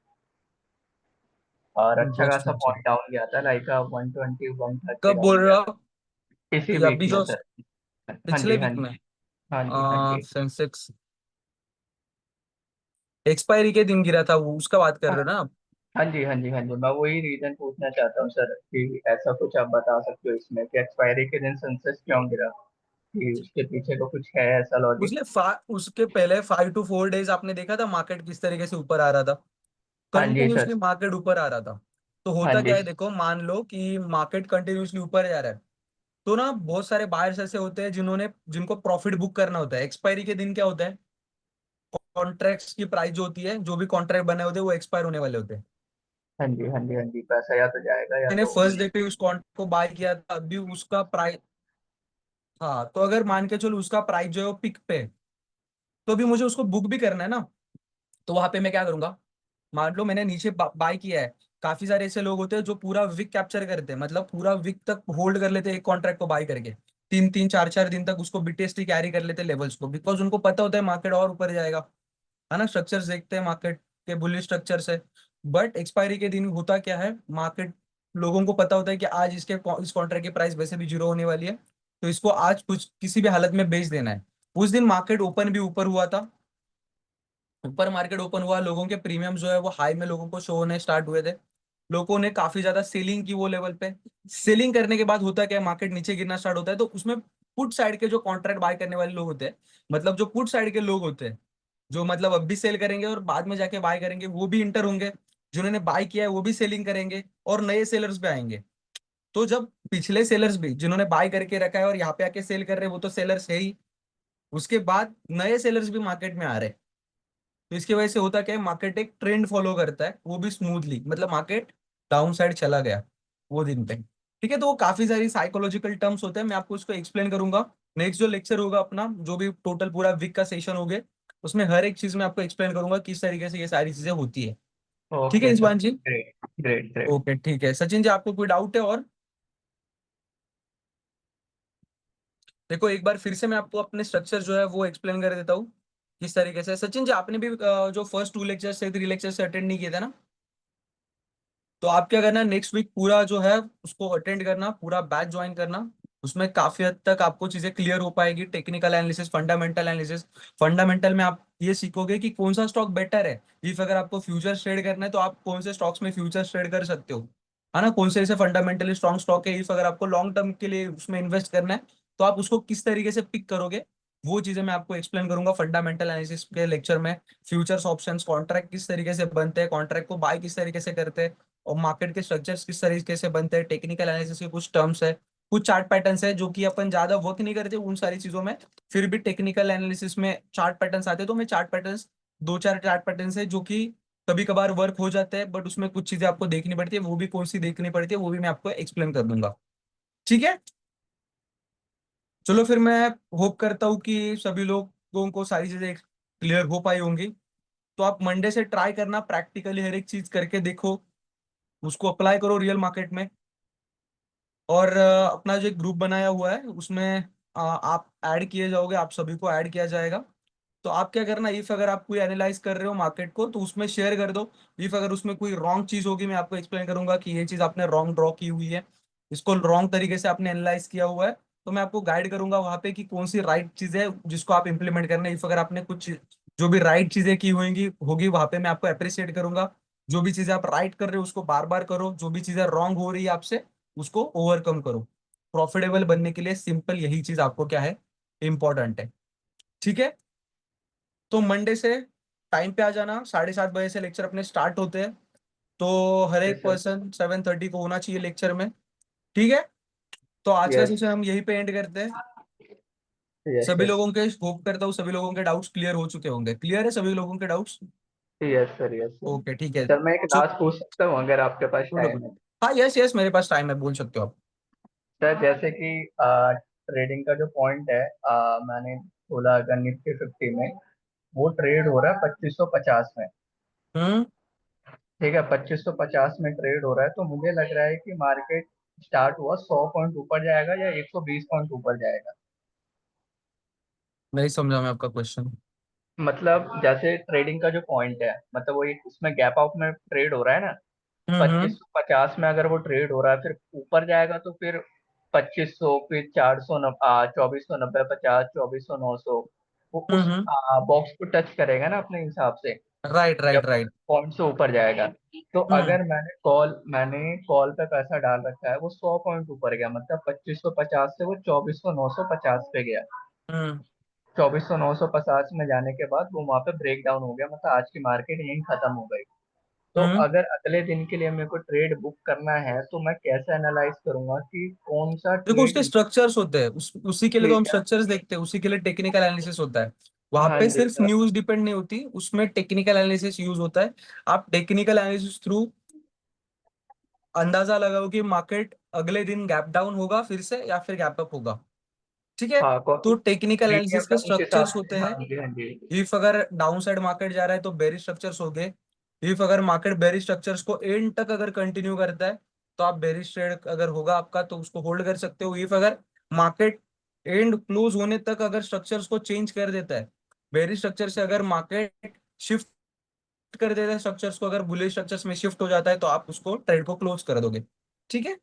और अच्छा जस्ट खासा पॉइंट डाउन गया था, लाइक 120 130 कब बोल डाउन रहे गया हो था आप? इसी ये वीक अभी में जो सर। हाँ पिछले जी, हाँ वीक में जी, हाँ जी, हाँ जी। सेंसेक्स एक्सपायरी के दिन गिरा था, वो उसका बात कर हाँ रहे हो ना आप? हाँ जी, हाँ जी, हाँ जी, मैं वही रीजन पूछना चाहता हूँ सर, कि ऐसा कुछ आप बता सकते हो इसमें कि एक्सपायरी के दिन सेंसेक्स क्यों गिरा, कि उसके पीछे तो कुछ है ऐसा लॉजिक? उसके पहले 5 to 4 डेज आपने देखा था मार्केट किस तरीके से ऊपर आ रहा था? हाँ जी सर। कंटिन्यूसली मार्केट ऊपर आ रहा था। तो हाँ होता जी। क्या है, देखो मान लो कि मार्केट कंटिन्यूसली ऊपर जा रहा है, तो ना बहुत सारे बायर्स ऐसे होते हैं जिन्होंने जिनको प्रॉफिट बुक करना होता है। एक्सपायरी के दिन क्या होता है, कॉन्ट्रैक्ट्स की प्राइस जो होती है, जो भी कॉन्ट्रैक्ट बने होते हैं वो एक्सपायर होने वाले होते हैं। हाँ जी, हाँ जी, हाँ जी, पैसा या तो जाएगा या मैंने तो फर्स्ट डे मिलेगा। पे उस कॉन्ट्रैक्ट को बाय किया था, अभी उसका प्राइस, हाँ तो अगर मान के चलो उसका प्राइस जो है वो पिक पे है, तो अभी मुझे उसको बुक भी करना है ना। तो वहां पे मैं क्या करूंगा, मान लो मैंने नीचे बाय किया है। काफी सारे ऐसे लोग होते हैं जो पूरा वीक कैप्चर करते हैं, मतलब पूरा वीक तक होल्ड कर लेते हैं एक कॉन्ट्रैक्ट को बाय करके, 3-3 4-4 दिन तक उसको बीटीएसटी कैरी कर लेते हैं लेवल्स को, बिकॉज उनको पता होता है मार्केट और ऊपर जाएगा। है ना, स्ट्रक्चर्स देखते हैं मार्केट के, बुलिश स्ट्रक्चर है। बट एक्सपायरी के दिन होता क्या है, मार्केट लोगों को पता होता है कि आज इस कॉन्ट्रैक्ट की प्राइस वैसे भी जीरो होने वाली है, तो इसको आज कुछ किसी भी हालत में बेच देना है। उस दिन मार्केट ओपन भी ऊपर हुआ था, ऊपर मार्केट ओपन हुआ, लोगों के प्रीमियम जो है वो हाई में लोगों को शो होने स्टार्ट हुए थे। लोगों ने काफी ज्यादा सेलिंग की वो लेवल पे। सेलिंग करने के बाद होता क्या है, मार्केट नीचे गिरना स्टार्ट होता है, तो उसमें पुट साइड के जो कॉन्ट्रैक्ट बाय करने वाले लोग होते हैं, मतलब जो पुट साइड के लोग होते हैं, जो मतलब अब भी सेल करेंगे और बाद में जाके बाय करेंगे, वो भी इंटर होंगे। जिन्होंने बाय किया है वो भी सेलिंग करेंगे और नए सेलर्स भी आएंगे। तो जब पिछले सेलर्स भी जिन्होंने बाय करके रखा है और यहाँ पे आके सेल कर रहे हैं, वो तो सेलर्स है ही, उसके बाद नए सेलर्स भी मार्केट में आ रहे हैं। तो इसकी वजह से होता क्या है, मार्केट एक ट्रेंड फॉलो करता है, वो भी स्मूथली, मतलब मार्केट डाउन साइड चला गया वो दिन पे। ठीक है, तो वो काफी सारी साइकोलॉजिकल टर्म्स होते हैं, मैं आपको इसको एक्सप्लेन करूंगा। नेक्स्ट जो लेक्चर होगा अपना, जो भी टोटल पूरा वीक का सेशन हो गया, उसमें हर एक चीज में आपको एक्सप्लेन करूंगा किस तरीके से ये सारी चीजें होती है। ठीक है ओके सर। इंसमान जी? Great, great, great. ओके ठीक है। सचिन जी, आपको कोई डाउट है और? देखो एक बार फिर से मैं आपको अपने स्ट्रक्चर जो है वो एक्सप्लेन कर देता हूँ किस तरीके से। सचिन जी, आपने भी जो फर्स्ट 2 लेक्चर से 3 लेक्चर से अटेंड नहीं किए थे ना, तो आप क्या करना, नेक्स्ट वीक पूरा जो है उसको अटेंड करना, पूरा बैच ज्वाइन करना। उसमें काफी हद तक आपको चीजें क्लियर हो पाएगी, technical analysis, fundamental analysis. Fundamental में आप ये सीखोगे कि कौन सा स्टॉक बेटर है, इफ अगर आपको फ्यूचर्स ट्रेड करना है तो आप कौन से स्टॉक्स में फ्यूचर्स ट्रेड कर सकते हो। है ना, कौन से ऐसे फंडामेंटली स्ट्रॉन्ग स्टॉक है, इफ अगर आपको लॉन्ग टर्म के लिए उसमें इन्वेस्ट करना है, तो आप उसको किस तरीके से पिक करोगे, वो चीजें मैं आपको एक्सप्लेन करूंगा फंडामेंटल एनालिसिस के लेक्चर में। फ्यूचर्स ऑप्शंस कॉन्ट्रैक्ट किस तरीके से बनते हैं, कॉन्ट्रैक्ट को बाय किस तरीके से करते हैं, और मार्केट के स्ट्रक्चर्स किस तरीके से बनते हैं, टेक्निकल एनालिसिस के कुछ टर्म्स है, कुछ चार्ट पैटर्न्स है जो कि अपन ज्यादा वर्क नहीं करते उन सारी चीजों में, फिर भी टेक्निकल एनालिसिस में चार्ट पैटर्न्स आते हैं, तो मैं चार्ट पैटर्न्स, 2-4 चार्ट पैटर्न्स है जो कि कभी कभार वर्क हो जाते हैं, बट उसमें कुछ चीजें आपको देखनी पड़ती है, वो भी कौन सी देखनी पड़ती है वो भी मैं आपको एक्सप्लेन कर दूंगा। ठीक है, चलो फिर मैं होप करता हूँ कि सभी लोगों को सारी चीजें क्लियर हो पाई होंगी। तो आप मंडे से ट्राई करना, प्रैक्टिकली हर एक चीज करके देखो, उसको अप्लाई करो रियल मार्केट में। और अपना जो एक ग्रुप बनाया हुआ है उसमें आप ऐड किए जाओगे, आप सभी को ऐड किया जाएगा। तो आप क्या करना, इफ अगर आप कोई एनालाइज कर रहे हो मार्केट को तो उसमें शेयर कर दो। इफ अगर उसमें कोई रॉन्ग चीज होगी, मैं आपको एक्सप्लेन करूंगा कि ये चीज आपने रॉन्ग ड्रॉ की हुई है, इसको रॉन्ग तरीके से आपने एनालाइज किया हुआ है, तो मैं आपको गाइड करूंगा वहां पे कि कौन सी राइट चीज है जिसको आप इंप्लीमेंट करना है। इफ अगर आपने कुछ जो भी राइट चीजें की होंगी होगी वहां पे मैं आपको अप्रिशिएट करूंगा। जो भी चीजें आप राइट कर रहे हो उसको बार बार करो, जो भी चीजें रॉन्ग हो रही है आपसे उसको ओवरकम करो। प्रॉफिटेबल बनने के लिए सिंपल यही चीज आपको क्या है, इंपॉर्टेंट है। ठीक है, तो मंडे से टाइम पे आ जाना, 7:30 बजे से लेक्चर अपने स्टार्ट होते हैं। तो हर एक यस सर। पर्सन 7:30 को होना चाहिए लेक्चर में। ठीक है, तो आज का यस। सेशन हम यहीं पे एंड करते हैं। यस सभी सर। लोगों के होप करता हूँ सभी लोगों के डाउट्स क्लियर हो चुके होंगे। क्लियर है सभी लोगों के doubts? Yes sir. Yes sir. Okay ठीक है। सर मैं एक चलो लास्ट पूछ सकता हूँ अगर आपके पास बोलो टाइम बोलो। है? हाँ यस यस, मेरे पास टाइम है, बोल सकते हो आप। सर जैसे कि ट्रेडिंग का जो पॉइंट है, मैंने बोला अगर निफ्टी 50 में वो ट्रेड हो रहा है 2550 में। हम्म। ठीक है, 2550 में ट्रेड हो रहा है, तो मुझे लग रहा है कि मार्केट स्टार्ट हुआ 100 पॉइंट ऊपर जाएगा या 120 पॉइंट ऊपर जाएगा। नहीं समझा मैं आपका क्वेश्चन। मतलब जैसे ट्रेडिंग का जो पॉइंट है, मतलब वो एक उसमें गैप अप में ट्रेड हो रहा है ना। हम्म। 2550 में अगर वो ट्रेड हो रहा है, फिर ऊपर जाएगा तो फिर 2500, फिर 2490, 50, 2400, 900, वो उस हम्म। बॉक्स को टच करेगा ना अपने हिसाब से, राइट राइट जब राइट। पॉइंट से ऊपर जाएगा। तो हम्म अगर मैंने कॉल पे पैसा डाल रखा है, वो 100 पॉइंट ऊपर गया, मतलब 2550 से वो 2400 950 पे गया। हम्म 2400 950 में जाने के बाद वो वहां पे ब्रेक डाउन हो गया, मतलब आज की मार्केट यहीं खत्म हो गई। तो हम्म। अगर अगले दिन के लिए मेरे को ट्रेड बुक करना है, तो मैं कैसे एनालाइज करूंगा कि कौन सा देखो ट्रेड? उसके स्ट्रक्चर्स होते हैं, उसी के लिए तो हम ठीक है। स्ट्रक्चर्स देखते हैं, उसी के लिए टेक्निकल एनालिसिस होता है। वहां हाँ पे जी सिर्फ सर। न्यूज डिपेंड नहीं होती, उसमें टेक्निकल एनालिसिस यूज होता है। आप टेक्निकल एनालिसिस थ्रू अंदाजा लगाओ कि मार्केट अगले दिन गैप डाउन होगा फिर से या फिर गैप अप होगा। ठीक है, हाँ तो कॉपी। टेक्निकल प्रीमियम एनालिसिस में के उस हिसाब स्ट्रक्चर्स से, होते हाँ हैं। जी हाँ जी। इफ अगर डाउन साइड मार्केट जा रहा है तो बेरिश स्ट्रक्चर्स हो गए। इफ अगर मार्केट बेरिश स्ट्रक्चर्स को एंड तक अगर कंटिन्यू करता है तो आप बेरिश ट्रेड अगर होगा आपका तो उसको होल्ड कर सकते हो। इफ अगर मार्केट एंड क्लोज होने तक अगर स्ट्रक्चर्स को चेंज कर देता है, बेरिश स्ट्रक्चर से अगर मार्केट शिफ्ट कर देता है स्ट्रक्चर्स को, अगर बुलिश स्ट्रक्चर्स में शिफ्ट हो जाता है तो आप उसको ट्रेड को क्लोज कर दोगे। ठीक है।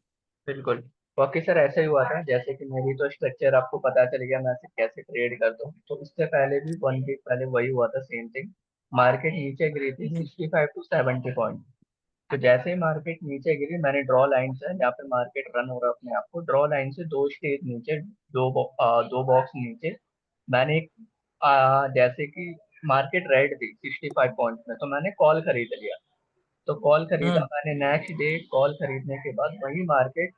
बिल्कुल। बाकी सर ऐसा ही हुआ था, जैसे कि मेरी तो स्ट्रक्चर आपको पता चल गया, मैं इसे कैसे ट्रेड करता हूँ। तो इससे पहले भी 1 वीक पहले वही हुआ था, सेम थिंग। मार्केट नीचे गिरी थी हम्म 65 to 70 पॉइंट। तो जैसे ही मार्केट नीचे गिरी, मैंने ड्रॉ लाइन से, जहाँ पे मार्केट रन हो रहा है अपने आप को, ड्रॉ लाइन से 2 स्टेज नीचे, दो बॉक्स नीचे, मैंने एक जैसे कि मार्केट रेड थी 65 पॉइंट में, तो मैंने कॉल खरीद लिया। तो कॉल खरीदा हम्म मैंने, नेक्स्ट डे कॉल खरीदने के बाद वही मार्केट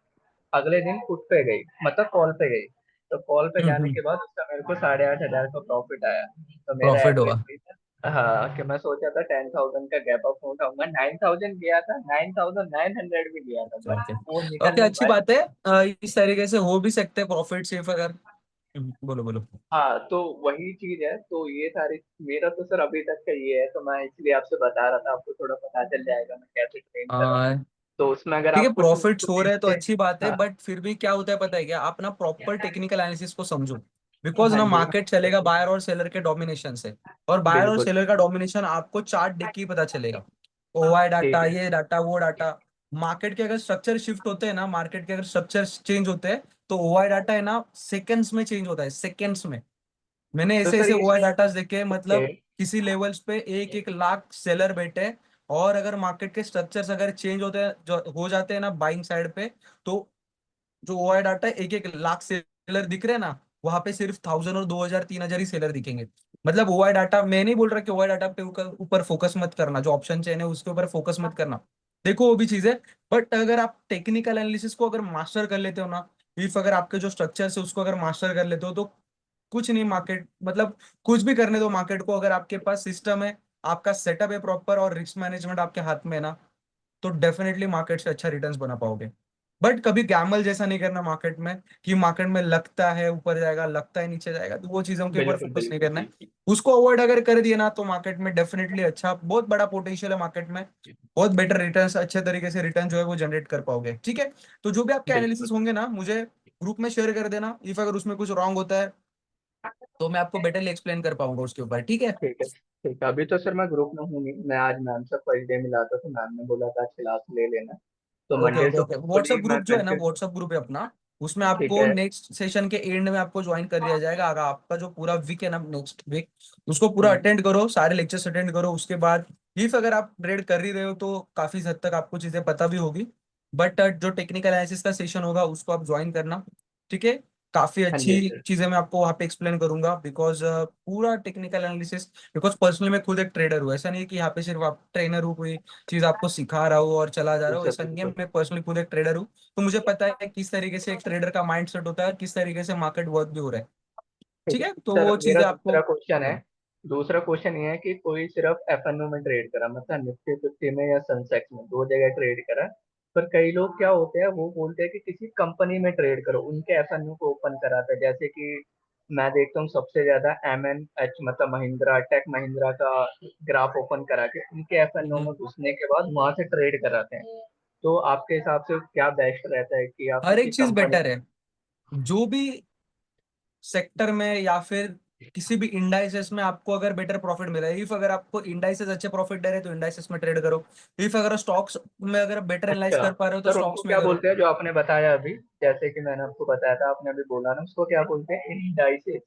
अगले दिन पुट पे गई, मतलब कॉल पे गई। तो कॉल पे जाने हम्म। के बाद उसका मेरे को 8,500 का प्रॉफिट आया। तो मेरा प्रॉफिट एवरेज होगा। भी था, हाँ, कि मैं सोचा था 10,000 का गैप अप उठाऊंगा, 9,000 गया था, 9,900 भी गया था, बट ओके वो निकल ओके, नहीं अच्छी पाए। बात है। इस तरीके से हो भी सकते हैं प्रॉफिट सिर्फ अगर बोलो बोलो। हाँ, तो वही चीज है, तो ये सारी, मेरा तो सर अभी तक का ये है, तो मैं इसलिए आपसे बता रहा था, आपको थोड़ा पता चल जाएगा मैं कैसे ट्रेन कर रहा हूँ। आ, तो उसमें अगर ठीक है, आप कुछ मुझको प्रॉफिट्स हो रहे टिप्स हैं तो दें। अच्छी बात है, हाँ। बट फिर भी क्या होता है पता है क्या, आप ना प्रॉपर टेक्निकल एनालिसिस को समझो। बिकॉज हाँ ना जी। मार्केट चलेगा बायर और सेलर के डोमिनेशन से, और बायर और बिल्कुल। सेलर का डोमिनेशन आपको चार्ट देख के ही पता चलेगा। ओआई ठीक डाटा, है। ये डाटा वो डाटा, मार्केट के अगर स्ट्रक्चर शिफ्ट होते हैं ना, मार्केट के अगर स्ट्रक्चर चेंज होते हैं तो ओआई डाटा है ना सेकंड्स में चेंज होता है, सेकंड्स में। मैंने तो ऐसे सर ऐसे ये ओआई डाटा देखे, ओके। मतलब किसी लेवल्स पे 1-1 लाख सेलर बैठे, और अगर मार्केट के स्ट्रक्चर्स अगर चेंज होते हैं जो हो जाते हैं ना बाइंग साइड पे, तो जो ओआई डाटा 1-1 लाख सेलर दिख रहे हैं ना, वहां पे सिर्फ 1000 और 2000 3000 ही सेलर दिखेंगे। मतलब ओआई डाटा, मैं नहीं बोल रहा कि ओआई डाटा पे ऊपर फोकस मत करना, जो ऑप्शन चेन है उसके ऊपर फोकस मत करना, देखो वो भी चीज है। बट अगर आप टेक्निकल एनालिसिस को अगर मास्टर कर लेते हो ना, इफ अगर आपके जो स्ट्रक्चर है उसको अगर मास्टर कर लेते हो तो कुछ नहीं, मार्केट मतलब कुछ भी करने दो मार्केट को, अगर आपके पास सिस्टम है, आपका सेटअप है प्रॉपर और रिस्क मैनेजमेंट आपके हाथ में है ना, तो डेफिनेटली मार्केट से अच्छा रिटर्न्स बना पाओगे। बट कभी गैमल जैसा नहीं करना मार्केट में, कि मार्केट में लगता है ऊपर जाएगा लगता है नीचे जाएगा, तो वो चीजों के ऊपर बिल्कुल फोकस नहीं बिल्कुल। करना है। उसको अवॉइड अगर कर दिया ना तो मार्केट में डेफिनेटली अच्छा बहुत बड़ा पोटेंशियल है मार्केट में, बहुत बेटर रिटर्न्स, अच्छे तरीके से रिटर्न जो है वो जनरेट कर पाओगे। ठीक है, तो जो भी आपके बिल्कुल। एनालिसिस होंगे ना मुझे ग्रुप में शेयर कर देना, इफ अगर उसमें कुछ रॉन्ग होता है तो मैं आपको बेटरली एक्सप्लेन कर पाऊंगा उसके ऊपर, ठीक है। ठीक है, ठीक है। अभी तो सर मैं ग्रुप में हूँ नहीं, मैं आज मैम से फर्स्ट डे मिला था तो मैम ने बोला था क्लास ले लेना। तो ओके मंडे ओके से ओके, व्हाट्सएप होपफुली मैं ग्रुप जो है ना, कंटिन्यू। व्हाट्सएप ग्रुप है अपना, उसमें ठीक आपको है। नेक्स्ट सेशन के एंड में आपको ज्वाइन कर दिया जाएगा। अगर आपका जो पूरा वीक है ना, नेक्स्ट वीक, उसको पूरा हम्म। अटेंड करो, सारे लेक्चर्स अटेंड करो। उसके बाद इफ अगर आप ट्रेड कर ही रहे हो तो काफी हद तक आपको चीजें पता भी होगी। बट जो टेक्निकल एनालिसिस का सेशन होगा उसको आप ज्वाइन करना, ठीक है। काफी हाँ जी अच्छी सर। चीजें मैं आपको वहाँ पे एक्सप्लेन करूंगा, बिकॉज पूरा टेक्निकल एनालिसिस, बिकॉज पर्सनली मैं खुद एक ट्रेडर हूँ। ऐसा नहीं है कि यहाँ पे सिर्फ आप ट्रेनर हूँ, कोई चीज आपको सिखा रहा हूँ और चला जा रहा हूँ, बिल्कुल ऐसा नहीं है। बिल्कुल। मैं पर्सनली खुद एक ट्रेडर हूँ, तो मुझे पता है किस तरीके से एक ट्रेडर का माइंड सेट होता है और किस तरीके से मार्केट वर्क भी हो रहा है, ठीक ठीक है है। तो सर, वो मेरा चीजें आपको, दूसरा क्वेश्चन है। हाँ। दूसरा क्वेश्चन ये है कि कोई सिर्फ एफएनओ में ट्रेड करा, मतलब निफ्टी फिफ्टी में या सेंसेक्स में, दो जगह ट्रेड करा। पर कई लोग क्या होते हैं, वो बोलते हैं कि किसी कंपनी में ट्रेड करो, उनके एफएनओ को ओपन कराते हैं। जैसे कि मैं देखता हूँ सबसे ज्यादा एमएनएच, मतलब महिंद्रा टेक महिंद्रा का ग्राफ ओपन करा के उनके एफएनओ हम्म। में घुसने के बाद वहां से ट्रेड कराते हैं। तो आपके हिसाब से क्या बेस्ट रहता है कि आप हर किसी एक चीज कंपनी। बेटर है, जो भी सेक्टर में या फिर किसी भी इंडाइसेस में आपको अगर बेटर प्रॉफिट मिला है, इफ अगर आपको इंडाइसेस अच्छे प्रॉफिट दे रहे हैं तो इंडाइसेस में ट्रेड करो। इफ अगर स्टॉक्स में अगर बेटर एनालाइज अच्छा कर पा रहे हो तो सर, उनको स्टॉक्स में क्या करो। बोलते हैं जो आपने बताया अभी, जैसे कि मैंने आपको बताया था, आपने अभी बोला ना, उसको क्या बोलते हैं, इंडाइसेस?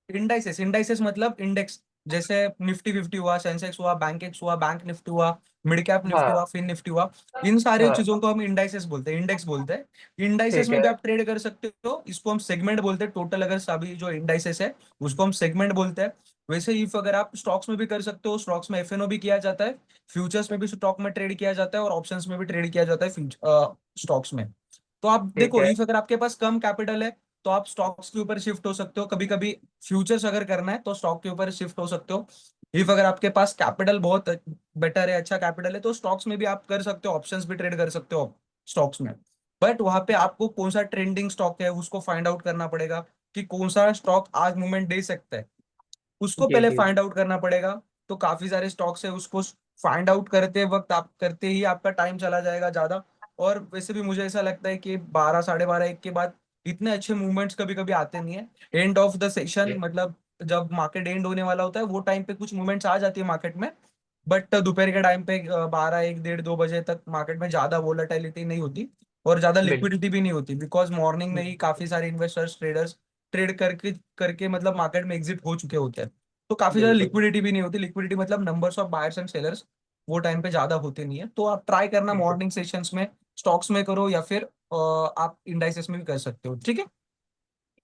इंडाइसेस, इंडाइसेस मतलब इंडेक्स। जैसे निफ्टी 50 हुआ, सेंसेक्स हुआ, बैंक एक्स हुआ, बैंक निफ्टी हुआ, मिड कैप निफ्टी हुआ, हाँ फिन निफ्टी हुआ, इन सारी हाँ। चीजों को हम इंडाइसेस बोलते हैं, इंडेक्स बोलते हैं। इंडाइसेस ठीक में है। भी आप ट्रेड कर सकते हो, इसको हम सेगमेंट बोलते हैं। टोटल अगर सभी जो इंडाइसेस है उसको हम सेगमेंट बोलते हैं। वैसे इफ अगर आप स्टॉक्स में भी कर सकते हो, स्टॉक्स में एफएनओ भी किया जाता है, फ्यूचर्स में भी स्टॉक में ट्रेड किया जाता है, और ऑप्शंस में भी ट्रेड किया जाता है स्टॉक्स में। तो आप ठीक देखो, है। इफ अगर आपके पास कम कैपिटल है तो आप स्टॉक्स के ऊपर शिफ्ट हो सकते हो कभी कभी। फ्यूचर्स अगर करना है तो स्टॉक के ऊपर शिफ्ट हो सकते हो। इफ अगर आपके पास कैपिटल बहुत बेटर है, अच्छा कैपिटल है, तो स्टॉक्स में भी आप कर सकते हो, ऑप्शंस भी ट्रेड कर सकते हो स्टॉक्स में। बट वहां पे आपको कौन सा ट्रेंडिंग स्टॉक है उसको फाइंड आउट करना पड़ेगा, कि कौन सा स्टॉक आज मूवमेंट दे सकता है, उसको जी पहले जी जी। फाइंड आउट करना पड़ेगा। तो काफी सारे स्टॉक्स है, उसको फाइंड आउट करते वक्त आप करते ही आपका टाइम चला जाएगा ज्यादा। और वैसे भी मुझे ऐसा लगता है कि 12 12:30 1 के बाद इतने अच्छे मूवमेंट्स कभी कभी आते नहीं है। एंड ऑफ द सेशन, जी। मतलब जब मार्केट एंड होने वाला होता है वो टाइम पे कुछ मूवमेंट्स आ जाती है मार्केट में। बट दोपहर के टाइम पे 12 1 1:30 2 बजे तक मार्केट में ज्यादा वोलेटिलिटी नहीं होती और ज्यादा बिल्कुल लिक्विडिटी भी नहीं होती, बिकॉज मॉर्निंग में ही बिल्कुल। काफी सारे इन्वेस्टर्स ट्रेडर्स ट्रेड करके करके मतलब मार्केट में एग्जिट हो चुके होते हैं। तो काफी ज्यादा बिल्कुल। लिक्विडिटी भी नहीं होती। लिक्विडिटी मतलब numbers of buyers and sellers वो टाइम पे ज्यादा होते नहीं है। तो आप ट्राई करना ठीक है। मॉर्निंग सेशंस में स्टॉक्स में करो, या फिर आप इंडाइसेस में भी कर सकते हो, ठीक है।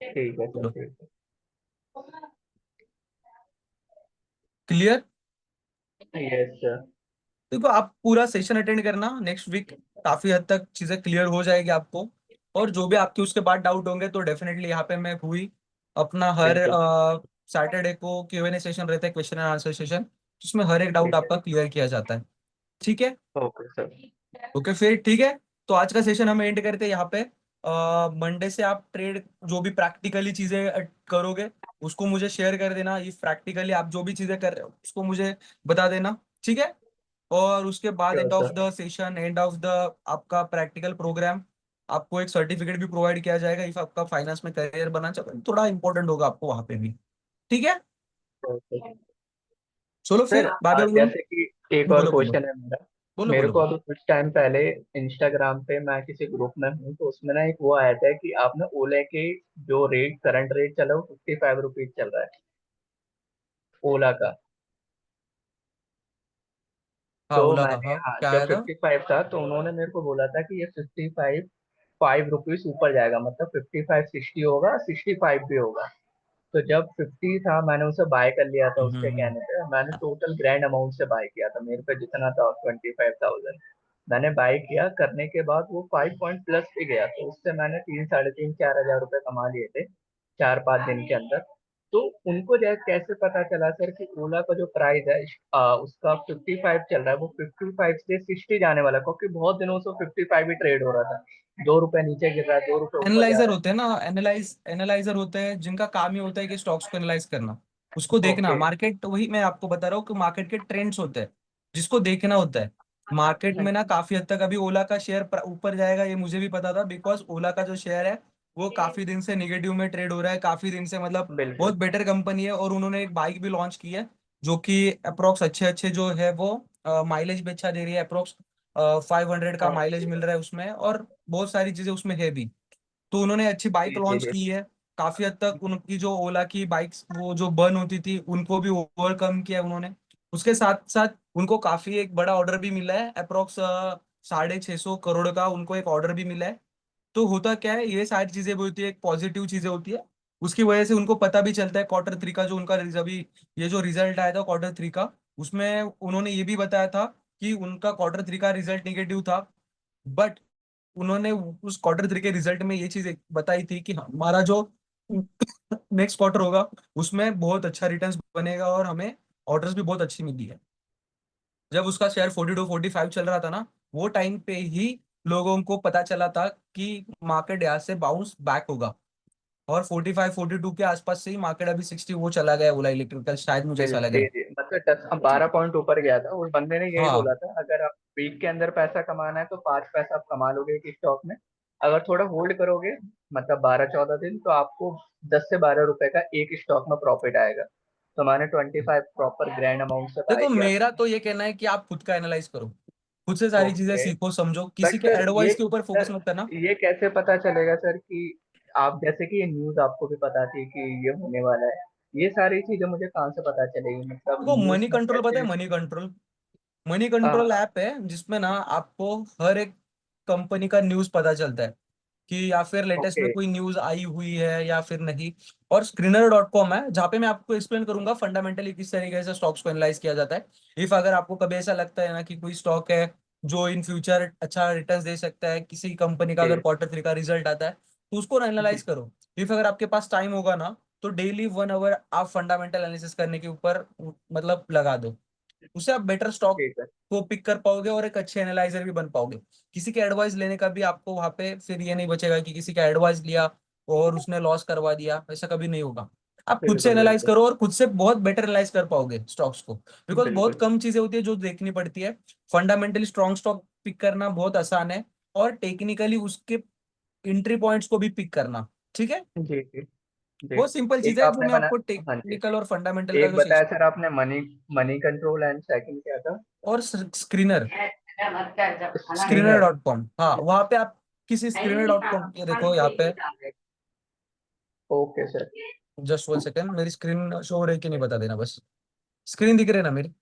ठीक है सर, चलो, ठीक है। क्लियर। Yes sir. देखो, आप पूरा सेशन अटेंड करना नेक्स्ट वीक, काफी हद तक चीजें क्लियर हो जाएगी आपको। और जो भी आपके उसके बाद डाउट होंगे तो डेफिनेटली यहाँ पे मैं हुई अपना हर बिल्कुल। सैटरडे को Q&A सेशन रहता है, क्वेश्चन एंड आंसर सेशन, जिसमें हर एक डाउट ठीक है। आपका क्लियर किया जाता है, ठीक है। Okay sir. ओके फिर ठीक है। तो आज का सेशन हम एंड करते हैं यहाँ पे। मंडे से आप ट्रेड जो भी प्रैक्टिकली चीजें करोगे उसको मुझे शेयर कर देना। इफ प्रैक्टिकली आप जो भी चीजें कर रहे हो उसको मुझे बता देना, ठीक है। और उसके बाद sure end of sir. The session, end of the आपका प्रैक्टिकल प्रोग्राम, आपको एक सर्टिफिकेट भी प्रोवाइड किया जाएगा। इफ आपका फाइनेंस में करियर बना चाहिए, थोड़ा इंपॉर्टेंट होगा आपको वहां पे भी, ठीक है। ओके चलो सर। फिर, बाय बाय ब्रो। जैसे कि एक और बोलो बोलो क्वेश्चन है मेरा। बोलो मेरे बोलो को बोलो। अभी कुछ टाइम पहले इंस्टाग्राम पे मैं किसी ग्रुप में हूँ, तो उसमें ना एक वो आया था कि आपने ओला के जो रेट करंट रेट चला वो 55 रुपीज चल रहा है, ओला का। हाँ, तो ओला का, मैंने, हाँ हाँ, क्या जब आया था। 55 था तो उन्होंने मेरे को बोला था कि ये 5 रुपीज ऊपर जाएगा, मतलब 55 60 होगा, 65 भी होगा। तो जब 50 था मैंने उसे बाय कर लिया था, उसके हम्म। कहने पे मैंने टोटल ग्रैंड अमाउंट से बाय किया था, मेरे पे जितना था 25,000 मैंने बाय किया। करने के बाद वो 5 पॉइंट प्लस पे गया, तो उससे मैंने 3 3.5 4 हजार रुपये कमा लिए थे 4 5 दिन के अंदर। तो उनको कैसे पता चला सर कि ओला का जो प्राइस है उसका 55 चल रहा है, वो 55 से 60 जाने वाला है? क्योंकि बहुत दिनों से 55 ही ट्रेड हो रहा था, 2 रुपए नीचे गिर रहा है, 2 रुपए ऊपर जा एनालाइजर रहा होते हैं ना, एनालाइजर होते हैं जिनका काम ही होता है कि स्टॉक्स को एनालाइज करना, उसको है। देखना। ओके। मार्केट, वही मैं आपको बता रहा हूँ कि मार्केट के ट्रेंड्स होते हैं जिसको देखना होता है। मार्केट हाँ में ना जी। काफी हद तक अभी ओला का शेयर ऊपर जाएगा, ये मुझे भी पता था, बिकॉज ओला का जो शेयर है वो काफी दिन से निगेटिव में ट्रेड हो रहा है, काफी दिन से, मतलब बिल्कुल। बहुत बेटर कंपनी है। और उन्होंने एक बाइक भी लॉन्च की है जो कि अप्रोक्स अच्छे अच्छे जो है वो माइलेज भी अच्छा दे रही है। अप्रोक्स 500 का माइलेज मिल रहा है उसमें, और बहुत सारी चीजें उसमें है भी। तो उन्होंने अच्छी बाइक जी जी लॉन्च जी। की है। काफी हद तक उनकी जो ओला की बाइक्स वो जो बर्न होती थी उनको भी ओवरकम किया है उन्होंने। उसके साथ साथ उनको काफी एक बड़ा ऑर्डर भी मिला है, अप्रोक्स 650 करोड़ का उनको एक ऑर्डर भी मिला है। तो होता क्या है, ये सारी चीजें भी होती है, एक पॉजिटिव चीजें होती है। उसकी वजह से उनको पता भी चलता है क्वार्टर 3 का जो उनका अभी ये जो रिजल्ट आया था क्वार्टर 3 का, उसमें उन्होंने ये भी बताया था कि उनका क्वार्टर 3 का रिजल्ट निगेटिव था। बट उन्होंने उस क्वार्टर 3 के रिजल्ट में ये चीज बताई थी कि हमारा जो नेक्स्ट क्वार्टर होगा उसमें बहुत अच्छा रिटर्न्स बनेगा, और हमें ऑर्डर्स भी बहुत अच्छी मिली है। जब उसका शेयर 42-45 चल रहा था ना, वो टाइम पे ही लोगों को पता चला था कि मार्केट यहाँ से बाउंस बैक होगा। और 45-42 के आसपास से ही मार्केट अभी 60 वो चला गया ओला इलेक्ट्रिकल, शायद मुझे ऐसा लग जी रहा है। जी, मतलब 10 12 पॉइंट ऊपर गया था। उस बंदे ने यही हाँ बोला था, अगर आप वीक के अंदर पैसा कमाना है तो 5 पैसा आप कमा लोगे एक स्टॉक में। अगर थोड़ा होल्ड करोगे, मतलब 12 14 दिन, तो आपको 10 से 12 रुपए का एक स्टॉक में प्रॉफिट आएगा। तो मैंने 25 प्रॉपर ग्रैंड अमाउंट से बाय देखो, किया था। मेरा तो ये कहना है कि आप खुद का एनालाइज करो, खुद से सारी चीजें ओके। सीखो समझो, किसी बट के सर ये एडवाइस के ऊपर फोकस सर मत करना। ये कैसे पता चलेगा सर कि आप, जैसे कि ये न्यूज़ आपको भी पता थी कि ये होने वाला है, ये सारी चीजें मुझे कहाँ से पता चलेगी, मतलब देखो, न्यूज़ मनी में कंट्रोल पता है? कैसे? मनी कंट्रोल, मनी हाँ कंट्रोल हाँ। ऐप है जिसमें ना आपको हर एक कंपनी का न्यूज पता चलता है कि या फिर लेटेस्ट ओके। में कोई न्यूज आई हुई है या फिर नहीं। और screener.com है जहाँ पे मैं आपको एक्सप्लेन करूंगा फंडामेंटली किस तरीके से स्टॉक्स को एनालाइज किया जाता है। इफ अगर आपको कभी ऐसा लगता है ना कि कोई स्टॉक है जो इन फ्यूचर अच्छा रिटर्न्स दे सकता है, किसी कंपनी का अगर जी क्वार्टर 3 का रिजल्ट आता है, तो उसको एनालाइज जी। करो। इफ अगर आपके पास टाइम होगा ना, तो डेली 1 आवर आप फंडामेंटल एनालिसिस करने के ऊपर मतलब लगा दो। उससे आप बेटर स्टॉक ठीक है। को पिक कर पाओगे और एक अच्छे एनालाइजर भी बन पाओगे। किसी के एडवाइस लेने का भी आपको वहां पे फिर ये नहीं बचेगा कि किसी का एडवाइस लिया और उसने लॉस करवा दिया, ऐसा कभी नहीं होगा। आप खुद से बिल्कुल एनालाइज बिल्कुल। करो और खुद से बहुत बेटर एनालाइज कर पाओगे स्टॉक्स को, बिकॉज बहुत बिल्कुल कम चीजें होती है जो देखनी पड़ती है। फंडामेंटली स्ट्रॉन्ग स्टॉक पिक करना बहुत आसान है, और टेक्निकली उसके एंट्री पॉइंट्स को भी पिक करना, ठीक है। जी जी जी। बहुत सिंपल चीज एक है जो आपने मैं बना, आपको हाँ जी, टेक्निकल और फंडामेंटल का एक जो बताया सेक्शन, सर आपने money money control, and second क्या था? और screener, screener screener. Dot com हाँ, वहां पे आप किसी screener.com, ये देखो यहाँ पे, ओके सर। जस्ट 1 सेकेंड, मेरी स्क्रीन शो हो रही है कि नहीं बता देना बस। स्क्रीन दिख रही है ना मेरी?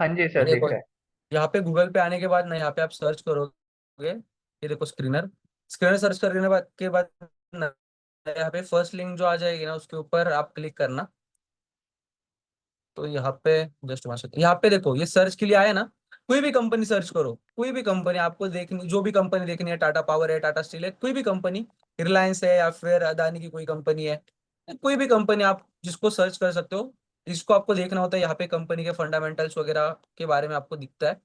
हाँ जी ये सर, दिख देखो, रहा है। यहाँ पे गूगल पे आने के बाद ना, यहाँ पे आप सर्च करोगे, ये देखो स्क्रीनर। स्क्रीनर सर्च करने के बाद ना, यहाँ पे फर्स्ट लिंक जो आ जाएगी ना उसके ऊपर आप क्लिक करना। तो यहाँ पे जस्ट वहां से यहाँ पे देखो, ये सर्च के लिए आया ना, कोई भी कंपनी सर्च करो, कोई भी कंपनी आपको देखनी, जो भी कंपनी देखनी है, टाटा पावर है, टाटा स्टील है, कोई भी कंपनी, रिलायंस है या फिर अदानी की कोई कंपनी है, कोई भी कंपनी आप जिसको सर्च कर सकते हो। इसको आपको देखना होता है, यहाँ पे कंपनी के फंडामेंटल्स वगैरह के बारे में आपको दिखता है।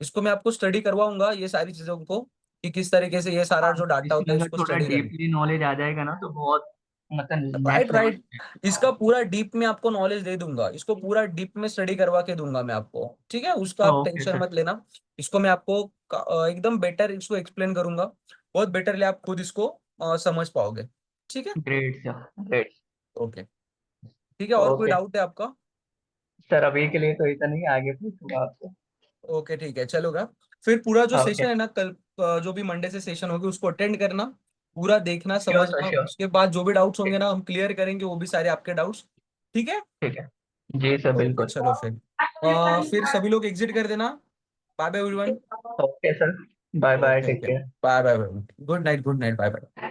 इसको मैं आपको स्टडी करवाऊंगा ये सारी चीजों को, कि किस तरीके से ये सारा हाँ, जो डाटा होता इसमें है अगर इसको थोड़ा स्टडी करना। डीपली नॉलेज आ जाएगा ना तो बहुत, मतलब राइट नेक्स्ट राइट, लेवल। इसका पूरा डीप में आपको नॉलेज दे दूंगा, इसको पूरा डीप में स्टडी करवा के दूंगा मैं आपको, ठीक है, उसका आप ओके टेंशन सर। मत लेना। इसको मैं आपको एकदम बेटर इसको एक्सप्लेन करूंगा, बहुत बेटरली आप खुद इसको समझ पाओगे, ठीक है। Great sir, great. ओके, ठीक है, और कोई ओके डाउट है आपका? सर, अभी के लिए तो इतना नहीं, आगे पूछूंगा आपसे। ओके ठीक है, चलोगा। फिर पूरा जो ओके। सेशन है ना कल, जो भी मंडे से सेशन होगी उसको अटेंड करना, पूरा देखना श्योर सर, समझना, श्योर। उसके बाद जो भी डाउट्स होंगे ठीक ना हम क्लियर करेंगे वो भी सारे आपके डाउट्स, ठीक है। ठीक है। जी सर, ओके बिल्कुल। चलो फिर, फिर सभी लोग एग्जिट कर देना। Bye bye everyone. Okay sir. Bye bye, okay take okay, care. Bye bye, good night, good night, bye bye.